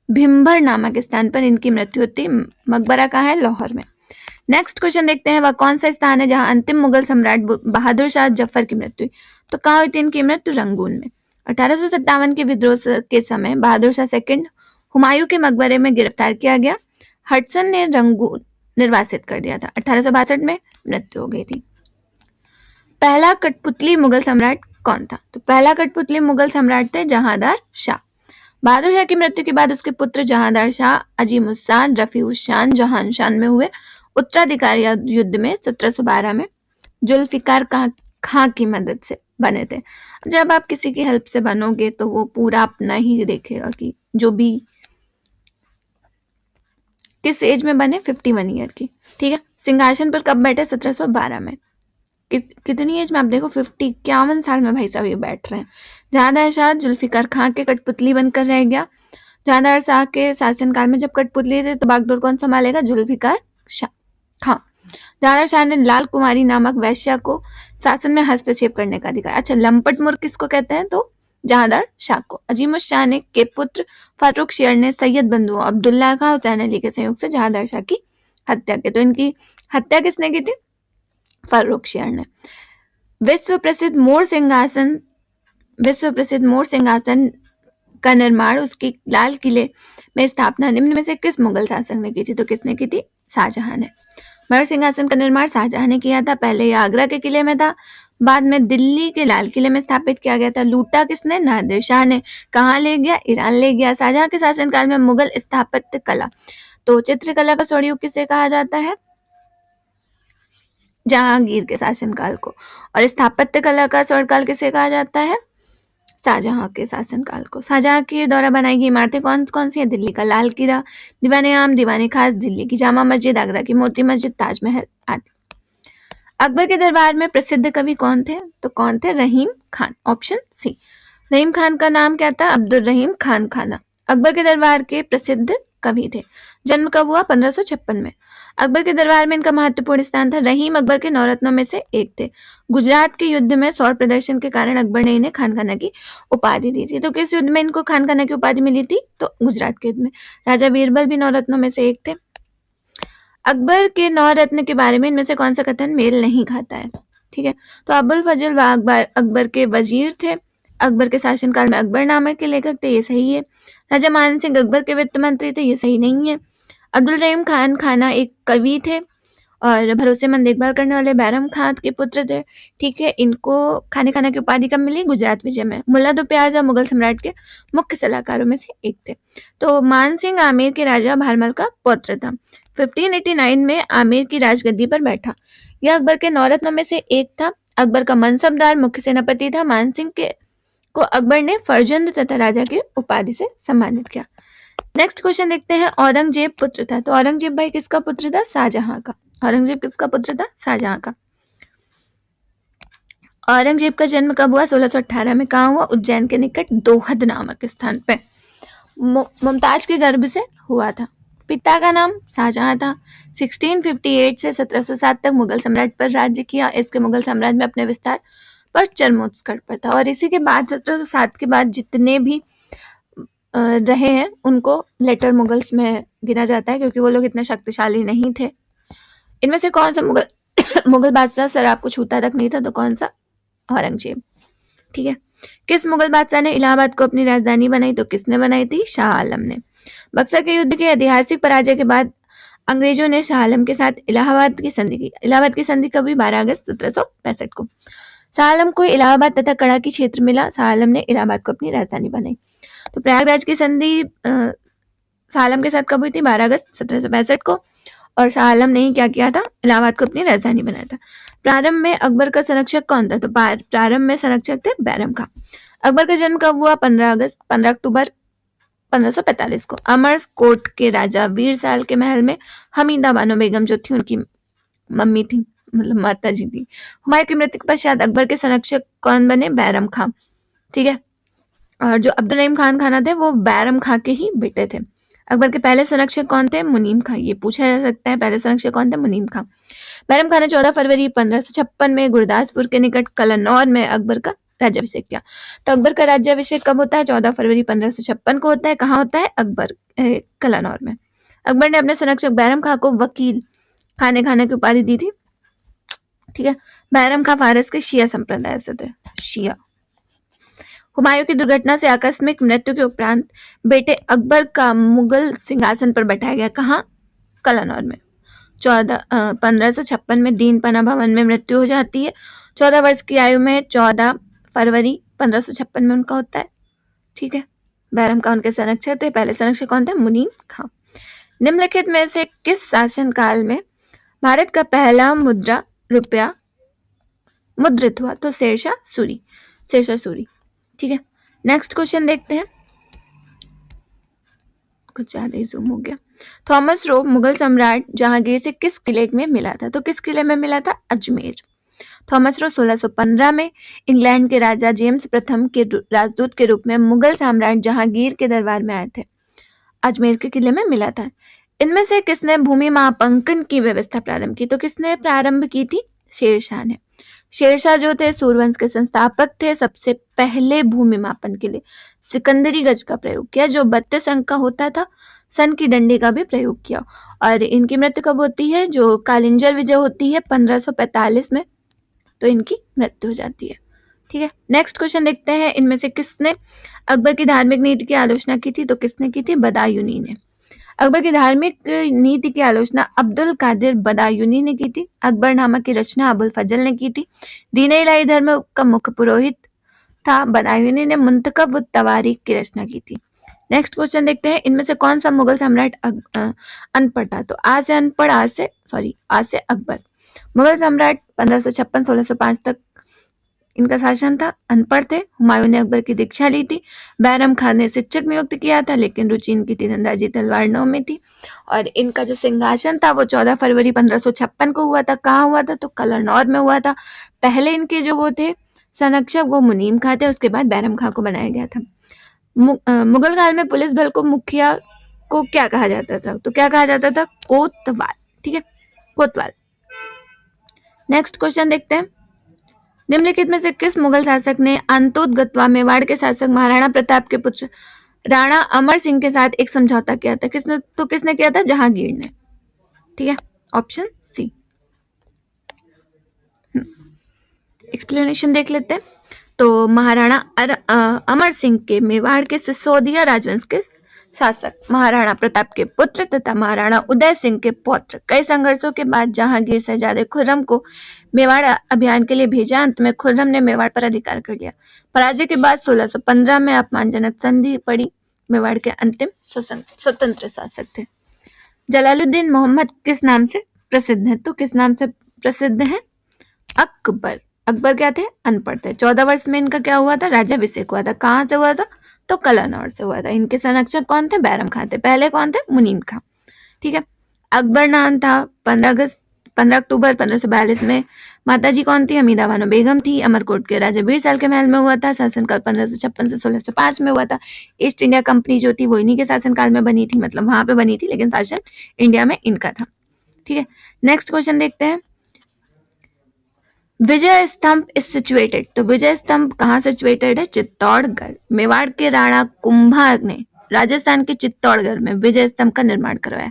भीमभर नामक स्थान पर इनकी मृत्यु होती। मकबरा कहाँ है? लाहौर में। नेक्स्ट क्वेश्चन देखते हैं, वह कौन सा स्थान है जहां अंतिम मुगल सम्राट बहादुर शाह जफर की मृत्यु हुई? तो कहाँ हुई थी इनकी मृत्यु? रंगून में। 1857 के विद्रोह के समय बहादुर शाह सेकंड हुमायूं के मकबरे में गिरफ्तार किया गया। हडसन ने रंगून निर्वासित कर दिया था। 1862 में मृत्यु हो गई थी। पहला कठपुतली मुगल सम्राट कौन था? तो पहला कठपुतली मुगल सम्राट थे जहांदार शाह। बहादुर शाह की मृत्यु के बाद उसके पुत्र जहांदार शाह अजीमुस्सान, रफीउस्सान, जहानशान में हुए उत्तराधिकारी युद्ध में 1712 में जुल्फिकार खां की मदद से बने थे। जब आप किसी की हेल्प से बनोगे तो वो पूरा अपना ही देखेगा कि जो भी किस एज में बने? 51 ईयर की। ठीक है। सिंहासन पर कब बैठे? 1712 में। कितनी एज में? आप देखो 51 साल में भाई साहब ये बैठ रहे हैं। जहांदार शाह जुल्फिकार खां के कठपुतली बनकर रह गया। जहांदार शाह के शासनकाल में जब कठपुतली थे तो बागडोर कौन संभालेगा? जुल्फिकार खां। जहांदार शाह ने लाल कुमारी नामक वैश्या को शासन में हस्तक्षेप करने का अधिकार। अच्छा, लंपट मुर्ख किसको कहते हैं? तो जहांदार शाह को। अजीमुल शाह ने के पुत्र फारूक शेर ने सैयद बंधु अब्दुल्ला खां हुसैन अली के सहयोग से जहांदार शाह की हत्या की। तो इनकी हत्या किसने की थी? फारूक शेर ने। विश्व प्रसिद्ध मोर सिंहासन का निर्माण उसकी लाल किले में स्थापना निम्न में से किस मुगल शासक ने की थी? तो किसने की थी? शाहजहां ने। मोर सिंहासन का निर्माण शाहजहां ने किया था। पहले यह आगरा के किले में था, बाद में दिल्ली के लाल किले में स्थापित किया गया था। लूटा किसने? नादिर शाह ने। कहाँ ले गया? ईरान ले गया। शाहजहां के शासनकाल में मुगल स्थापत्य कला, तो चित्रकला का स्वर्ण युग किसे कहा जाता है? जहांगीर के शासनकाल को। और स्थापत्य कला का स्वर्णकाल किसे कहा जाता है? शाहजहां के शासनकाल को। शाहजहां के द्वारा बनाई गई इमारतें कौन कौन सी है? दिल्ली का लाल किला, दीवाने आम, दीवाने खास, दिल्ली की जामा मस्जिद, आगरा की मोती मस्जिद, ताजमहल आदि। अकबर के दरबार में प्रसिद्ध कवि कौन थे? तो कौन थे? रहीम खान। Option C. रहीम खान का नाम क्या था? अब्दुल रहीम खान खाना। अकबर के दरबार के प्रसिद्ध कवि थे। जन्म कब हुआ? 1556 में। अकबर के दरबार में इनका महत्वपूर्ण स्थान था। रहीम अकबर के नौरत्नों में से एक थे। गुजरात के युद्ध में सौर प्रदर्शन के कारण अकबर ने इन्हें खान खाना की उपाधि दी थी। तो किस युद्ध में इनको खान खाना की उपाधि मिली थी? तो गुजरात के युद्ध में। राजा बीरबल भी नौरत्नों में से एक थे। अकबर के नौरत्न के बारे में इनमें से कौन सा कथन मेल नहीं खाता है? ठीक है। तो अबुल फजल व अकबर के वजीर थे। अकबर के शासनकाल में अकबर नामक के लेखक थे, ये सही है। राजा मान सिंह अकबर के वित्त मंत्री थे, ये सही नहीं है। अब्दुल रहीम खान खाना एक कवि थे और भरोसेमंद देखभाल करने वाले बैरम खान के पुत्र थे। ठीक है। इनको खाने खाना की उपाधि कब मिली? गुजरात विजय में। मुल्ला दो प्याजा मुगल सम्राट के मुख्य सलाहकारों में से एक थे। तो मान सिंह आमेर के राजा भारमल का पौत्र था। 1589 में आमेर की राजगद्दी पर बैठा। यह अकबर के नौरत्नों में से एक था। अकबर का मनसबदार मुख्य सेनापति था। मान सिंह के को अकबर ने फर्जंद तथा राजा की उपाधि से सम्मानित किया। नेक्स्ट क्वेश्चन देखते हैं। औरंगजेब पुत्र था। तो औरंगजेब भाई किसका पुत्र था? शाहजहां का। औरंगजेब किसका पुत्र था? शाहजहां का। औरंगजेब का जन्म कब हुआ? 1618 में। कहाँ हुआ? उज्जैन के निकट दोहद नामक स्थान पे मुमताज के गर्भ से हुआ था। पिता का नाम शाहजहां था। 1658 से 1707 तक मुगल सम्राट पर राज्य किया। इसके मुगल साम्राज्य में अपने विस्तार पर चरमोत्कर्ष पर था। और इसी के बाद 1707 के बाद जितने भी रहे हैं उनको लेटर मुगल्स में गिना जाता है, क्योंकि वो लोग इतने शक्तिशाली नहीं थे। इनमें से कौन सा मुगल बादशाह शराब को छूता तक नहीं था? तो कौन सा? औरंगजेब। ठीक है। किस मुगल बादशाह ने इलाहाबाद को अपनी राजधानी बनाई? तो किसने बनाई थी? शाह आलम ने। बक्सर के युद्ध के ऐतिहासिक पराजय के बाद अंग्रेजों ने शाह आलम के साथ इलाहाबाद की संधि की। इलाहाबाद की संधि कभी? 12 अगस्त 1765 को। शाह आलम को इलाहाबाद तथा कड़ाकी क्षेत्र मिला। शाह आलम ने इलाहाबाद को अपनी राजधानी बनाई। तो प्रयागराज की संधि शाह आलम के साथ कब हुई थी? 12 अगस्त 1765 को। और शाह आलम ने क्या किया था? इलाहाबाद को अपनी राजधानी बनाया था। प्रारंभ में अकबर का संरक्षक कौन था? तो प्रारंभ में संरक्षक थे बैरम खां। अकबर का जन्म कब हुआ? 15 अक्टूबर 1545 को। अमरकोट के राजा वीर साल के महल में हमीदा बानो बेगम जो थी उनकी मम्मी थी, मतलब माता जी थी। हुमायूं की मृत्यु के पश्चात अकबर के संरक्षक कौन बने? बैरम खां। ठीक है। और जो अब्दुल रहीम खान खाना थे वो बैरम खां के ही बेटे थे। अकबर के पहले संरक्षक कौन थे? मुनीम खां। ये पूछा जा सकता है, पहले संरक्षक कौन थे? मुनीम खां। बैरम खां ने 14 फरवरी 1556 में गुरदासपुर के निकट कलनौर में अकबर का राज्याभिषेक किया। तो अकबर का राज्याभिषेक कब होता है? 14 फरवरी 1556 को होता है। कहाँ होता है? कलनौर में। अकबर ने अपने संरक्षक बैरम खां को वकील खाने खाने की उपाधि दी थी। ठीक है। बैरम खां फारस के शिया संप्रदाय से थे। शिया। हुमायूं की दुर्घटना से आकस्मिक मृत्यु के उपरांत बेटे अकबर का मुगल सिंहासन पर बैठाया गया। कहाँ? कलनौर में। 1556 में दीनपना भवन में मृत्यु हो जाती है। 14 वर्ष की आयु में 14 फरवरी 1556 में उनका होता है। ठीक है। बैरम खां उनके संरक्षक थे। पहले संरक्षक कौन थे? मुनीम खां। निम्नलिखित में से किस शासनकाल में भारत का पहला मुद्रा रुपया मुद्रित हुआ? तो शेरशाह सूरी। ठीक है। नेक्स्ट क्वेश्चन देखते हैं। कुछ ज्यादा ही जूम हो गया। थॉमस रो मुगल सम्राट जहांगीर से किस किले में मिला था? तो किस किले में मिला था? अजमेर। थॉमस रो 1615 में इंग्लैंड के राजा जेम्स प्रथम के राजदूत के रूप में मुगल सम्राट जहांगीर के दरबार में आए थे। अजमेर के किले में मिला था। इनमें से किसने भूमि मापांकन की व्यवस्था प्रारंभ की? तो किसने प्रारंभ की थी? शेरशाह ने। शेरशाह जो थे सूर्यवंश के संस्थापक थे। सबसे पहले भूमि मापन के लिए सिकंदरी गज का प्रयोग किया जो 32 अंक का होता था। सन की डंडी का भी प्रयोग किया। और इनकी मृत्यु कब होती है? जो कालिंजर विजय होती है 1545 में, तो इनकी मृत्यु हो जाती है। ठीक है, नेक्स्ट क्वेश्चन देखते हैं। इनमें से किसने अकबर की धार्मिक नीति की आलोचना की थी? तो किसने की थी? बदायूनी ने। अकबर की धार्मिक नीति की आलोचना अब्दुल कादिर बदायूनी ने की थी। अकबरनामा की रचना अबुल फजल ने की थी। दीन इलाही धर्म का मुख्य पुरोहित था बदायूनी ने। मुंतखब उत तवारीख की रचना की थी। नेक्स्ट क्वेश्चन देखते हैं। इनमें से कौन सा मुगल सम्राट अनपढ़ था? तो आ से अनपढ़, आ से अकबर। मुगल सम्राट 1556-1605 तक इनका शासन था। अनपढ़ थे। हुमायूं ने अकबर की दीक्षा ली थी। बैरम खान ने शिक्षक नियुक्त किया था, लेकिन रुचि इनकी तीरंदाजी तलवार नौ में थी। और इनका जो सिंहासन था वो 14 फरवरी 1556 को हुआ था। कहाँ हुआ था? तो कलरनौर में हुआ था। पहले इनके जो वो थे संरक्षक वो मुनीम खां थे, उसके बाद बैरम खां को बनाया गया था। मुगल काल में पुलिस बल को मुखिया को क्या कहा जाता था? तो क्या कहा जाता था? कोतवाल। ठीक है, कोतवाल। नेक्स्ट क्वेश्चन देखते हैं। निम्नलिखित में से किस मुगल शासक ने अंतोदगत्वा मेवाड़ के शासक महाराणा प्रताप के पुत्र राणा अमर सिंह के साथ एक समझौता किया था? किसने किया था? जहांगीर ने। ठीक है, ऑप्शन सी। एक्सप्लेनेशन देख लेते हैं। तो महाराणा अमर सिंह के मेवाड़ के सिसोदिया राजवंश के शासक महाराणा प्रताप के पुत्र तथा महाराणा उदय सिंह के पौत्र कई संघर्षों के बाद जहांगीर शहजादे खुर्रम को मेवाड़ अभियान के लिए भेजा। अंत में खुर्रम ने मेवाड़ पर अधिकार कर लिया। पराजय के बाद 1615 में अपमानजनक संधि पड़ी। मेवाड़ के अंतिम स्वतंत्र शासक थे। जलालुद्दीन मोहम्मद किस नाम से प्रसिद्ध है? तो किस नाम से प्रसिद्ध है? अकबर। अकबर क्या थे? अनपढ़ थे। 14 वर्ष में इनका क्या हुआ था? राज्याभिषेक हुआ था। कहाँ से हुआ था? तो कलरनौर से हुआ था। इनके संरक्षक कौन थे? बैरम खां थे। पहले कौन थे? मुनीम खां। ठीक है, अकबर नाम था। 15 अक्टूबर 1542 में माताजी कौन थी? हमीदा बानो बेगम थी। अमरकोट के राजा बीरसाल के महल में हुआ था। शासनकाल 1556 से 1605 में हुआ था। ईस्ट इंडिया कंपनी जो थी वो इन्हीं के शासनकाल में बनी थी, मतलब वहां पे बनी थी, लेकिन शासन इंडिया में इनका था। ठीक है, नेक्स्ट क्वेश्चन देखते हैं। विजय स्तंभ इज सिचुएटेड। तो विजय स्तंभ कहाँ सिचुएटेड है? चित्तौड़गढ़। मेवाड़ के राणा कुंभा ने राजस्थान के चित्तौड़गढ़ में विजय स्तंभ का निर्माण करवाया।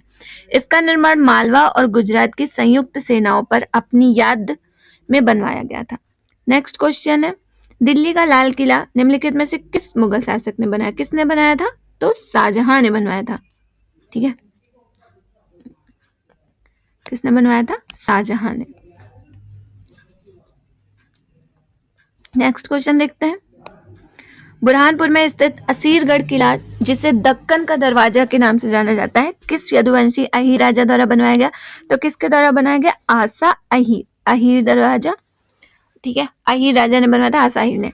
इसका निर्माण मालवा और गुजरात की संयुक्त सेनाओं पर अपनी याद में बनवाया गया था। नेक्स्ट क्वेश्चन है। दिल्ली का लाल किला निम्नलिखित में से किस मुगल शासक ने बनाया? किसने बनाया था? तो शाहजहां ने बनवाया था। ठीक है, किसने बनवाया था? शाहजहां ने। नेक्स्ट क्वेश्चन देखते हैं। बुरहानपुर में स्थित असीरगढ़ किला जिसे दक्कन का दरवाजा के नाम से जाना जाता है किस यदुवंशी अहीर राजा द्वारा बनवाया गया? तो किसके द्वारा बनाया गया? आसा अहीर। अहीर दरवाजा, ठीक है, अहीर राजा ने बनवाया था, आसा अहीर ने।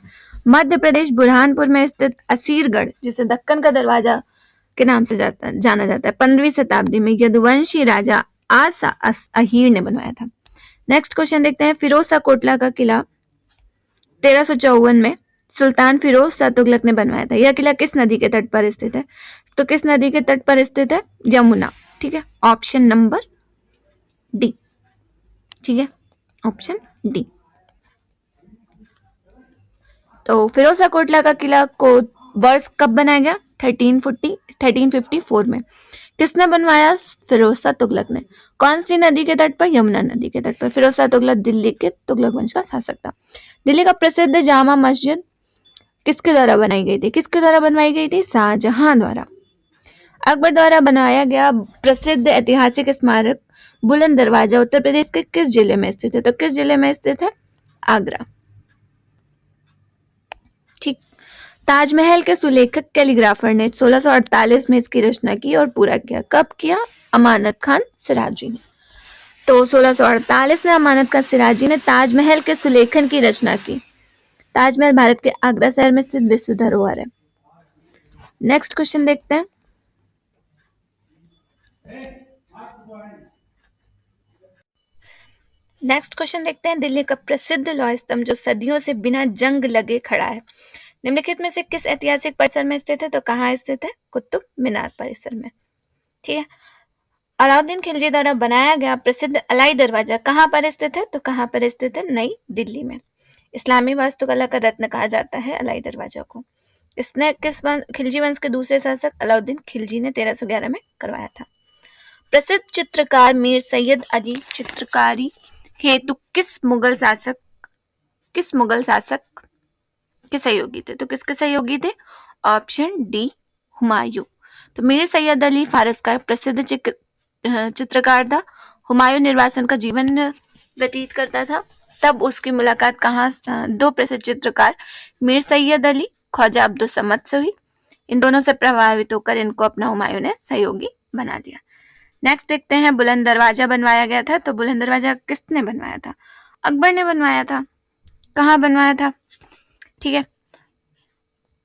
मध्य प्रदेश बुरहानपुर में स्थित असीरगढ़ जिसे दक्कन का दरवाजा के नाम से जाना जाता है 15वीं शताब्दी में यदुवंशी राजा आसा अहीर ने बनवाया था। नेक्स्ट क्वेश्चन देखते हैं। फिरोज शाह कोटला का किला 1354 में सुल्तान फिरोज शाह तुगलक ने बनवाया था। यह किला किस नदी के तट पर स्थित है? तो किस नदी के तट पर स्थित है? यमुना। ठीक है, ऑप्शन नंबर डी। ठीक है, ऑप्शन डी। तो फिरोज शाह कोटला का किला को वर्ष कब बनाया गया? 1354 में। किसने बनवाया? फिरोज शाह तुगलक ने। कौन सी नदी के तट पर? यमुना नदी के तट पर। फिरोज शाह तुगलक दिल्ली के तुगलक वंश का शासक था। दिल्ली का प्रसिद्ध जामा मस्जिद किसके द्वारा बनाई गई थी? किसके द्वारा बनवाई गई थी? शाहजहां द्वारा। अकबर द्वारा बनाया गया प्रसिद्ध ऐतिहासिक स्मारक बुलंद दरवाजा उत्तर प्रदेश के किस जिले में स्थित है? तो किस जिले में स्थित है? आगरा। ठीक। ताजमहल के सुलेखक कैलीग्राफर ने 1648 में इसकी रचना की और पूरा किया। कब किया? अमानत खान सिराजी ने। तो 1648 में अमानत खान सिराजी ने ताजमहल के सुलेखन की रचना की। ताजमहल भारत के आगरा शहर में स्थित विश्व धरोहर है। नेक्स्ट क्वेश्चन देखते हैं। नेक्स्ट क्वेश्चन देखते हैं, दिल्ली का प्रसिद्ध लौह स्तंभ जो सदियों से बिना जंग लगे खड़ा है, निम्नलिखित में से किस ऐतिहासिक परिसर में स्थित है? तो कहाँ स्थित है? कुतुब मीनार परिसर में। ठीक है। अलाउद्दीन खिलजी द्वारा बनाया गया प्रसिद्ध अलाई दरवाजा कहाँ पर स्थित है? तो कहाँ पर स्थित है? नई दिल्ली में। इस्लामी वास्तुकला का रत्न कहा जाता है अलाई दरवाजा को। इसने खिलजी वंश के दूसरे शासक अलाउद्दीन खिलजी ने 1311 में करवाया था। प्रसिद्ध चित्रकार मीर सैयद अली चित्रकारी हेतु किस मुगल शासक के सहयोगी थे? तो किसके सहयोगी थे? Option D, Humayun. तो मीर सैयद अली फारस का प्रसिद्ध चित्रकार था। हुमायूं निर्वासन का जीवन व्यतीत करता था। तब उसकी मुलाकात कहाँ दो प्रसिद्ध चित्रकार मीर सैयद अली, ख्वाजा अब्दुल समद से हुई। इन दोनों से प्रभावित होकर इनको अपना हुमायूं ने सहयोगी बना दिया। नेक्स्ट देखते हैं, बुलंद दरवाजा बनवाया गया था। तो बुलंद दरवाजा किसने बनवाया था? अकबर ने बनवाया था। कहाँ बनवाया था? ठीक है,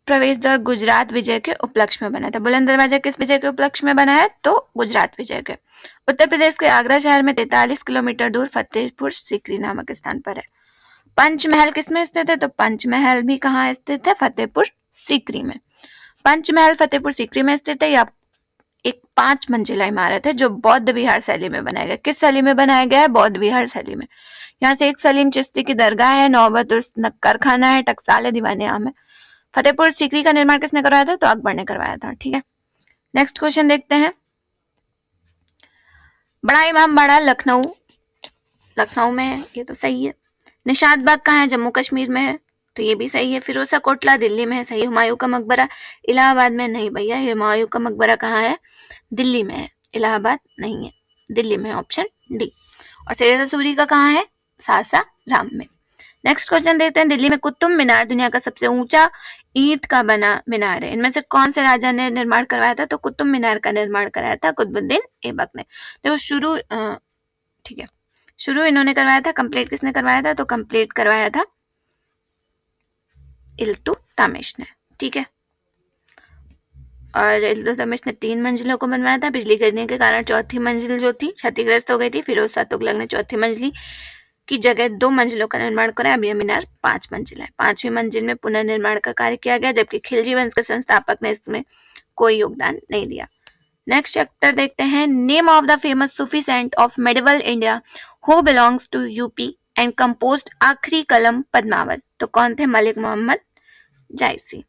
प्रवेश द्वार गुजरात विजय के उपलक्ष्य में बना था। बुलंद दरवाजा किस विजय के उपलक्ष्य में बना है? तो गुजरात विजय के। उत्तर प्रदेश के आगरा शहर में 43 किलोमीटर दूर फतेहपुर सीकरी नामक स्थान पर है। पंचमहल किसमें स्थित है? तो पंचमहल भी कहाँ स्थित है? फतेहपुर सीकरी में। पंचमहल फतेहपुर सीकरी में स्थित है। एक 5 मंजिला इमारत है जो बौद्ध विहार शैली में बनाया गया। किस शैली में बनाया गया है? बौद्ध विहार शैली में। यहाँ से एक सलीम चिश्ती की दरगाह है, नौबत उर्स नक्कर खाना है, टकसाल है, दीवाने आम है। फतेहपुर सीकरी का निर्माण किसने करवाया था? तो अकबर ने करवाया था। ठीक है, नेक्स्ट क्वेश्चन देखते हैं, बड़ा इमाम बाड़ा लखनऊ में है, ये तो सही है। निशात बाग कहाँ है? जम्मू कश्मीर में है, तो ये भी सही है। फिरोजा कोटला दिल्ली में है, सही। हुमायूं का मकबरा इलाहाबाद में, नहीं भैया, हुमायूं का मकबरा कहाँ है? दिल्ली में है, इलाहाबाद नहीं है, दिल्ली में, ऑप्शन डी। और शेर सूरी का कहाँ है? सासाराम में। नेक्स्ट क्वेश्चन देखते हैं, दिल्ली में कुतुब मीनार दुनिया का सबसे ऊंचा ईंट का बना मीनार है। इनमें से कौन से राजा ने निर्माण करवाया था? तो कुतुब मीनार का निर्माण कराया था कुतुबुद्दीन ऐबक ने। देखो शुरू, ठीक है, शुरू इन्होंने करवाया था। कंप्लीट किसने करवाया था? तो कंप्लीट करवाया था इल्तुतमिश ने। ठीक है, और इल्तुतमिश ने 3 मंजिलों को बनवाया था। बिजली गिरने के कारण चौथी मंजिल जो थी क्षतिग्रस्त हो गई थी। फिरोज शाह तुगलक ने चौथी मंजिल की जगह 2 मंजिलों का निर्माण कराया। अब यह मीनार 5 मंजिल है। 5वीं मंजिल में पुनर्निर्माण का कार्य किया गया, जबकि खिलजी वंश के संस्थापक ने इसमें कोई योगदान नहीं दिया। नेक्स्ट चैप्टर देखते हैं, name of the famous Sufi saint of medieval India who belongs to UP and composed Akhiri Kalam Padmaavat. तो कौन थे? मलिक मोहम्मद जायसी।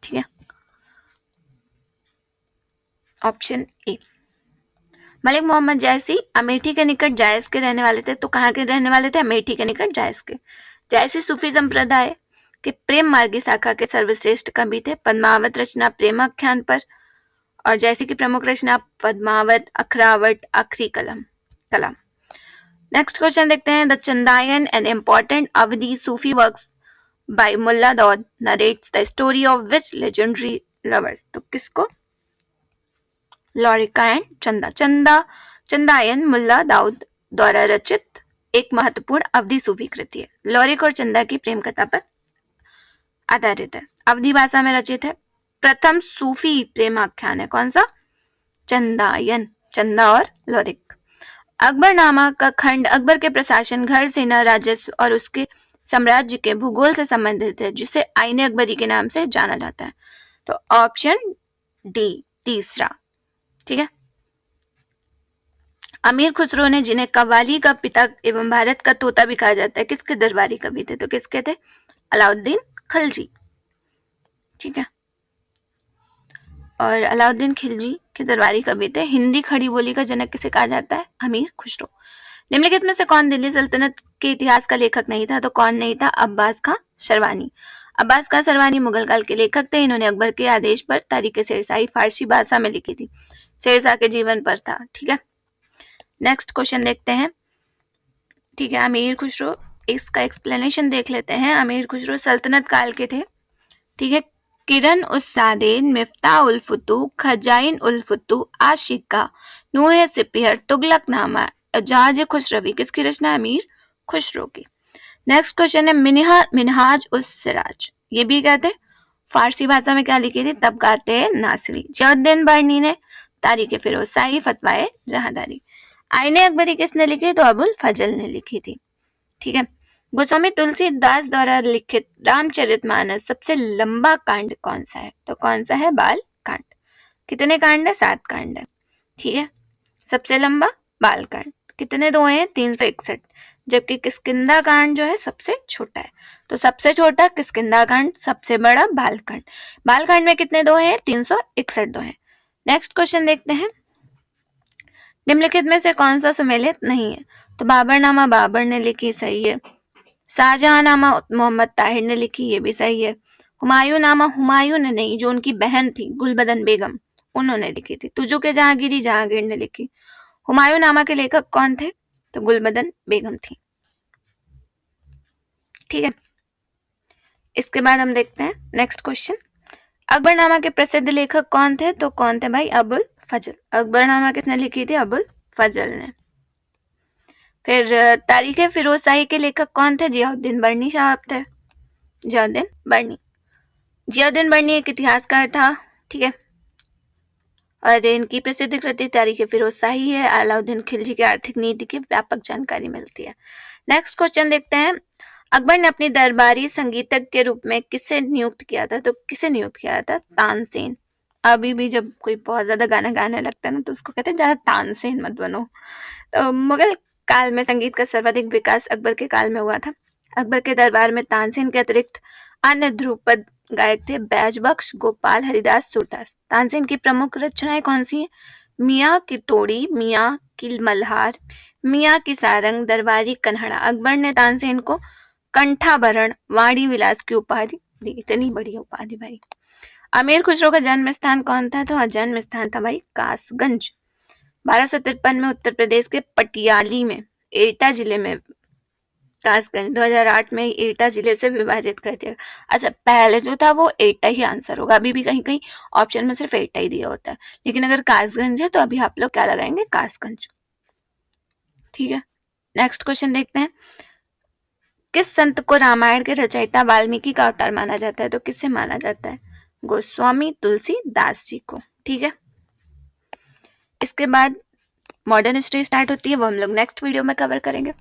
ठीक है, ऑप्शन ए। मलिक मोहम्मद जायसी अमेठी के निकट जायस के रहने वाले थे। तो कहाँ के रहने वाले थे? अमेठी के निकट जायस के। जायसी सूफी संप्रदाय के प्रेम मार्गी शाखा के सर्वश्रेष्ठ कवि थे। पद्मावत रचना प्रेमाख्यान पर, और जायसी की प्रमुख रचना पद्मावत, अखरावट, आखिरी कलम। नेक्स्ट क्वेश्चन देखते हैं, the Chandayan an important Awadhi Sufi works by Mulla Daud narrates the story of which legendary lovers. तो किसको? लॉरिका एंड चंदायन मुल्ला दाऊद द्वारा रचित एक महत्वपूर्ण अवधी सूफी कृति है। लॉरिक और चंदा की प्रेम कथा पर आधारित है। अवधी भाषा में रचित है। प्रथम सूफी प्रेमाख्यान है। कौन सा? चंदायन, चंदा और लॉरिक। अकबरनामा का खंड अकबर के प्रशासन, घर, सेना, राजस्व और उसके साम्राज्य के भूगोल से संबंधित है, जिसे आईने अकबरी के नाम से जाना जाता है। तो ऑप्शन डी, तीसरा। ठीक है, अमीर खुसरो ने, जिन्हें कव्वाली का पिता एवं भारत का तोता भी कहा जाता है, किसके दरबारी कवि थे? तो किसके थे? अलाउद्दीन खिलजी। ठीक है, और अलाउद्दीन खिलजी के दरबारी कवि थे। हिंदी खड़ी बोली का जनक किसे कहा जाता है? अमीर खुसरो। निम्नलिखित में से कौन दिल्ली सल्तनत के इतिहास का लेखक नहीं था? तो कौन नहीं था? अब्बास खां शरवानी। अब्बास खां शरवानी मुगल काल के लेखक थे। इन्होंने अकबर के आदेश पर तारीख शेरशाही फारसी भाषा में लिखी थी। शेरशाह के जीवन पर था। ठीक है, नेक्स्ट क्वेश्चन देखते हैं। ठीक है, अमीर खुसरो, इसका एक्सप्लेनेशन देख लेते हैं। अमीर खुसरो सल्तनत काल के थे। ठीक है, किरण उस्सादेन, मिफ्ता उल फुतूह, खजाइन उल फुतूह, आशिका, नूह सिपिहर, तुगलक नामा, एजाज खुसरवी किसकी रचना? अमीर खुसरो की। नेक्स्ट क्वेश्चन है, मिनहाज उस सिराज, ये भी कहते फारसी भाषा में क्या लिखी थी? तबकाते नासिरी। जियाउद्दीन बर्नी ने तारीख फिरोज शाही, फतवाए जहांदारी। आईने अकबरी किसने लिखी? तो अबुल फजल ने लिखी थी। ठीक है। गोस्वामी तुलसीदास द्वारा लिखित रामचरितमानस सबसे लंबा कांड कौन सा है? तो कौन सा है? बाल कांड। कितने कांड है? 7 कांड है। ठीक है। सबसे लंबा बाल कांड। कितने दो हैं? 361। जबकि किष्किंधा कांड जो है सबसे छोटा है। तो सबसे छोटा किष्किंधा कांड, सबसे बड़ा बाल कांड। बाल कांड में कितने दो हैं? 361 दो हैं। नेक्स्ट क्वेश्चन देखते हैं। निम्नलिखित में से कौन सा सुमेलित नहीं है? तो बाबरनामा बाबर ने लिखी, सही है। शाहजहांनामा मोहम्मद ताहिर ने लिखी, ये भी सही है। हुमायूंनामा हुमायूं ने नहीं, जो उनकी बहन थी गुलबदन बेगम, उन्होंने लिखी थी। तुजू के जहांगीरी जहांगीर ने लिखी। हुमायूंनामा के लेखक कौन थे? तो गुलबदन बेगम थी। ठीक है। इसके बाद हम देखते हैं नेक्स्ट क्वेश्चन। अकबरनामा के प्रसिद्ध लेखक कौन थे? तो कौन थे भाई? अबुल फजल। अकबरनामा किसने लिखी थी? अबुल फजल ने। फिर तारीख फिरोज शाही के लेखक कौन थे? जियाउद्दीन बर्नी साहब थे। जियाउद्दीन बर्नी। जियाउद्दीन बर्नी एक इतिहासकार था। ठीक है। और इनकी प्रसिद्ध कृति तारीख फिरोज शाही है। अलाउद्दीन खिलजी की आर्थिक नीति की व्यापक जानकारी मिलती है। नेक्स्ट क्वेश्चन देखते हैं। अकबर ने अपनी दरबारी संगीतज्ञ के रूप में किसे नियुक्त किया था? तो किसे नियुक्त किया था? तानसेन। अभी भी जब कोई बहुत ज्यादा गाना गाने लगता है ना, तो उसको कहते हैं ज्यादा तानसेन मत बनो। तो मुगल काल में संगीत का सर्वाधिक विकास अकबर के काल में हुआ था। अकबर के दरबार में तानसेन के अतिरिक्त अन्य ध्रुपद गायक थे बैजबख्श, गोपाल, हरिदास, सूरदास। तानसेन की प्रमुख रचनाएं कौन सी हैं? मियाँ की तोड़ी, मियाँ की मल्हार, मियाँ की सारंग, दरबारी कन्हड़ा। अकबर ने तानसेन को कंठाभरण, वाणी विलास की उपाधि दी। इतनी बड़ी उपाधि भाई। अमीर खुसरो का जन्म स्थान कौन था? तो जन्म स्थान था भाई कासगंज। 1253 में उत्तर प्रदेश के पटियाली में एटा जिले में कासगंज 2008 में एटा जिले से विभाजित कर दिया। अच्छा, पहले जो था वो एटा ही आंसर होगा। अभी भी कहीं कहीं ऑप्शन में सिर्फ एटा ही दिया होता है, लेकिन अगर कासगंज है तो अभी आप लोग क्या लगाएंगे? कासगंज। ठीक है। नेक्स्ट क्वेश्चन देखते हैं। किस संत को रामायण के रचयिता वाल्मीकि का अवतार माना जाता है? तो किससे माना जाता है? गोस्वामी तुलसीदास जी को। ठीक है। इसके बाद मॉडर्न हिस्ट्री स्टार्ट होती है, वो हम लोग नेक्स्ट वीडियो में कवर करेंगे।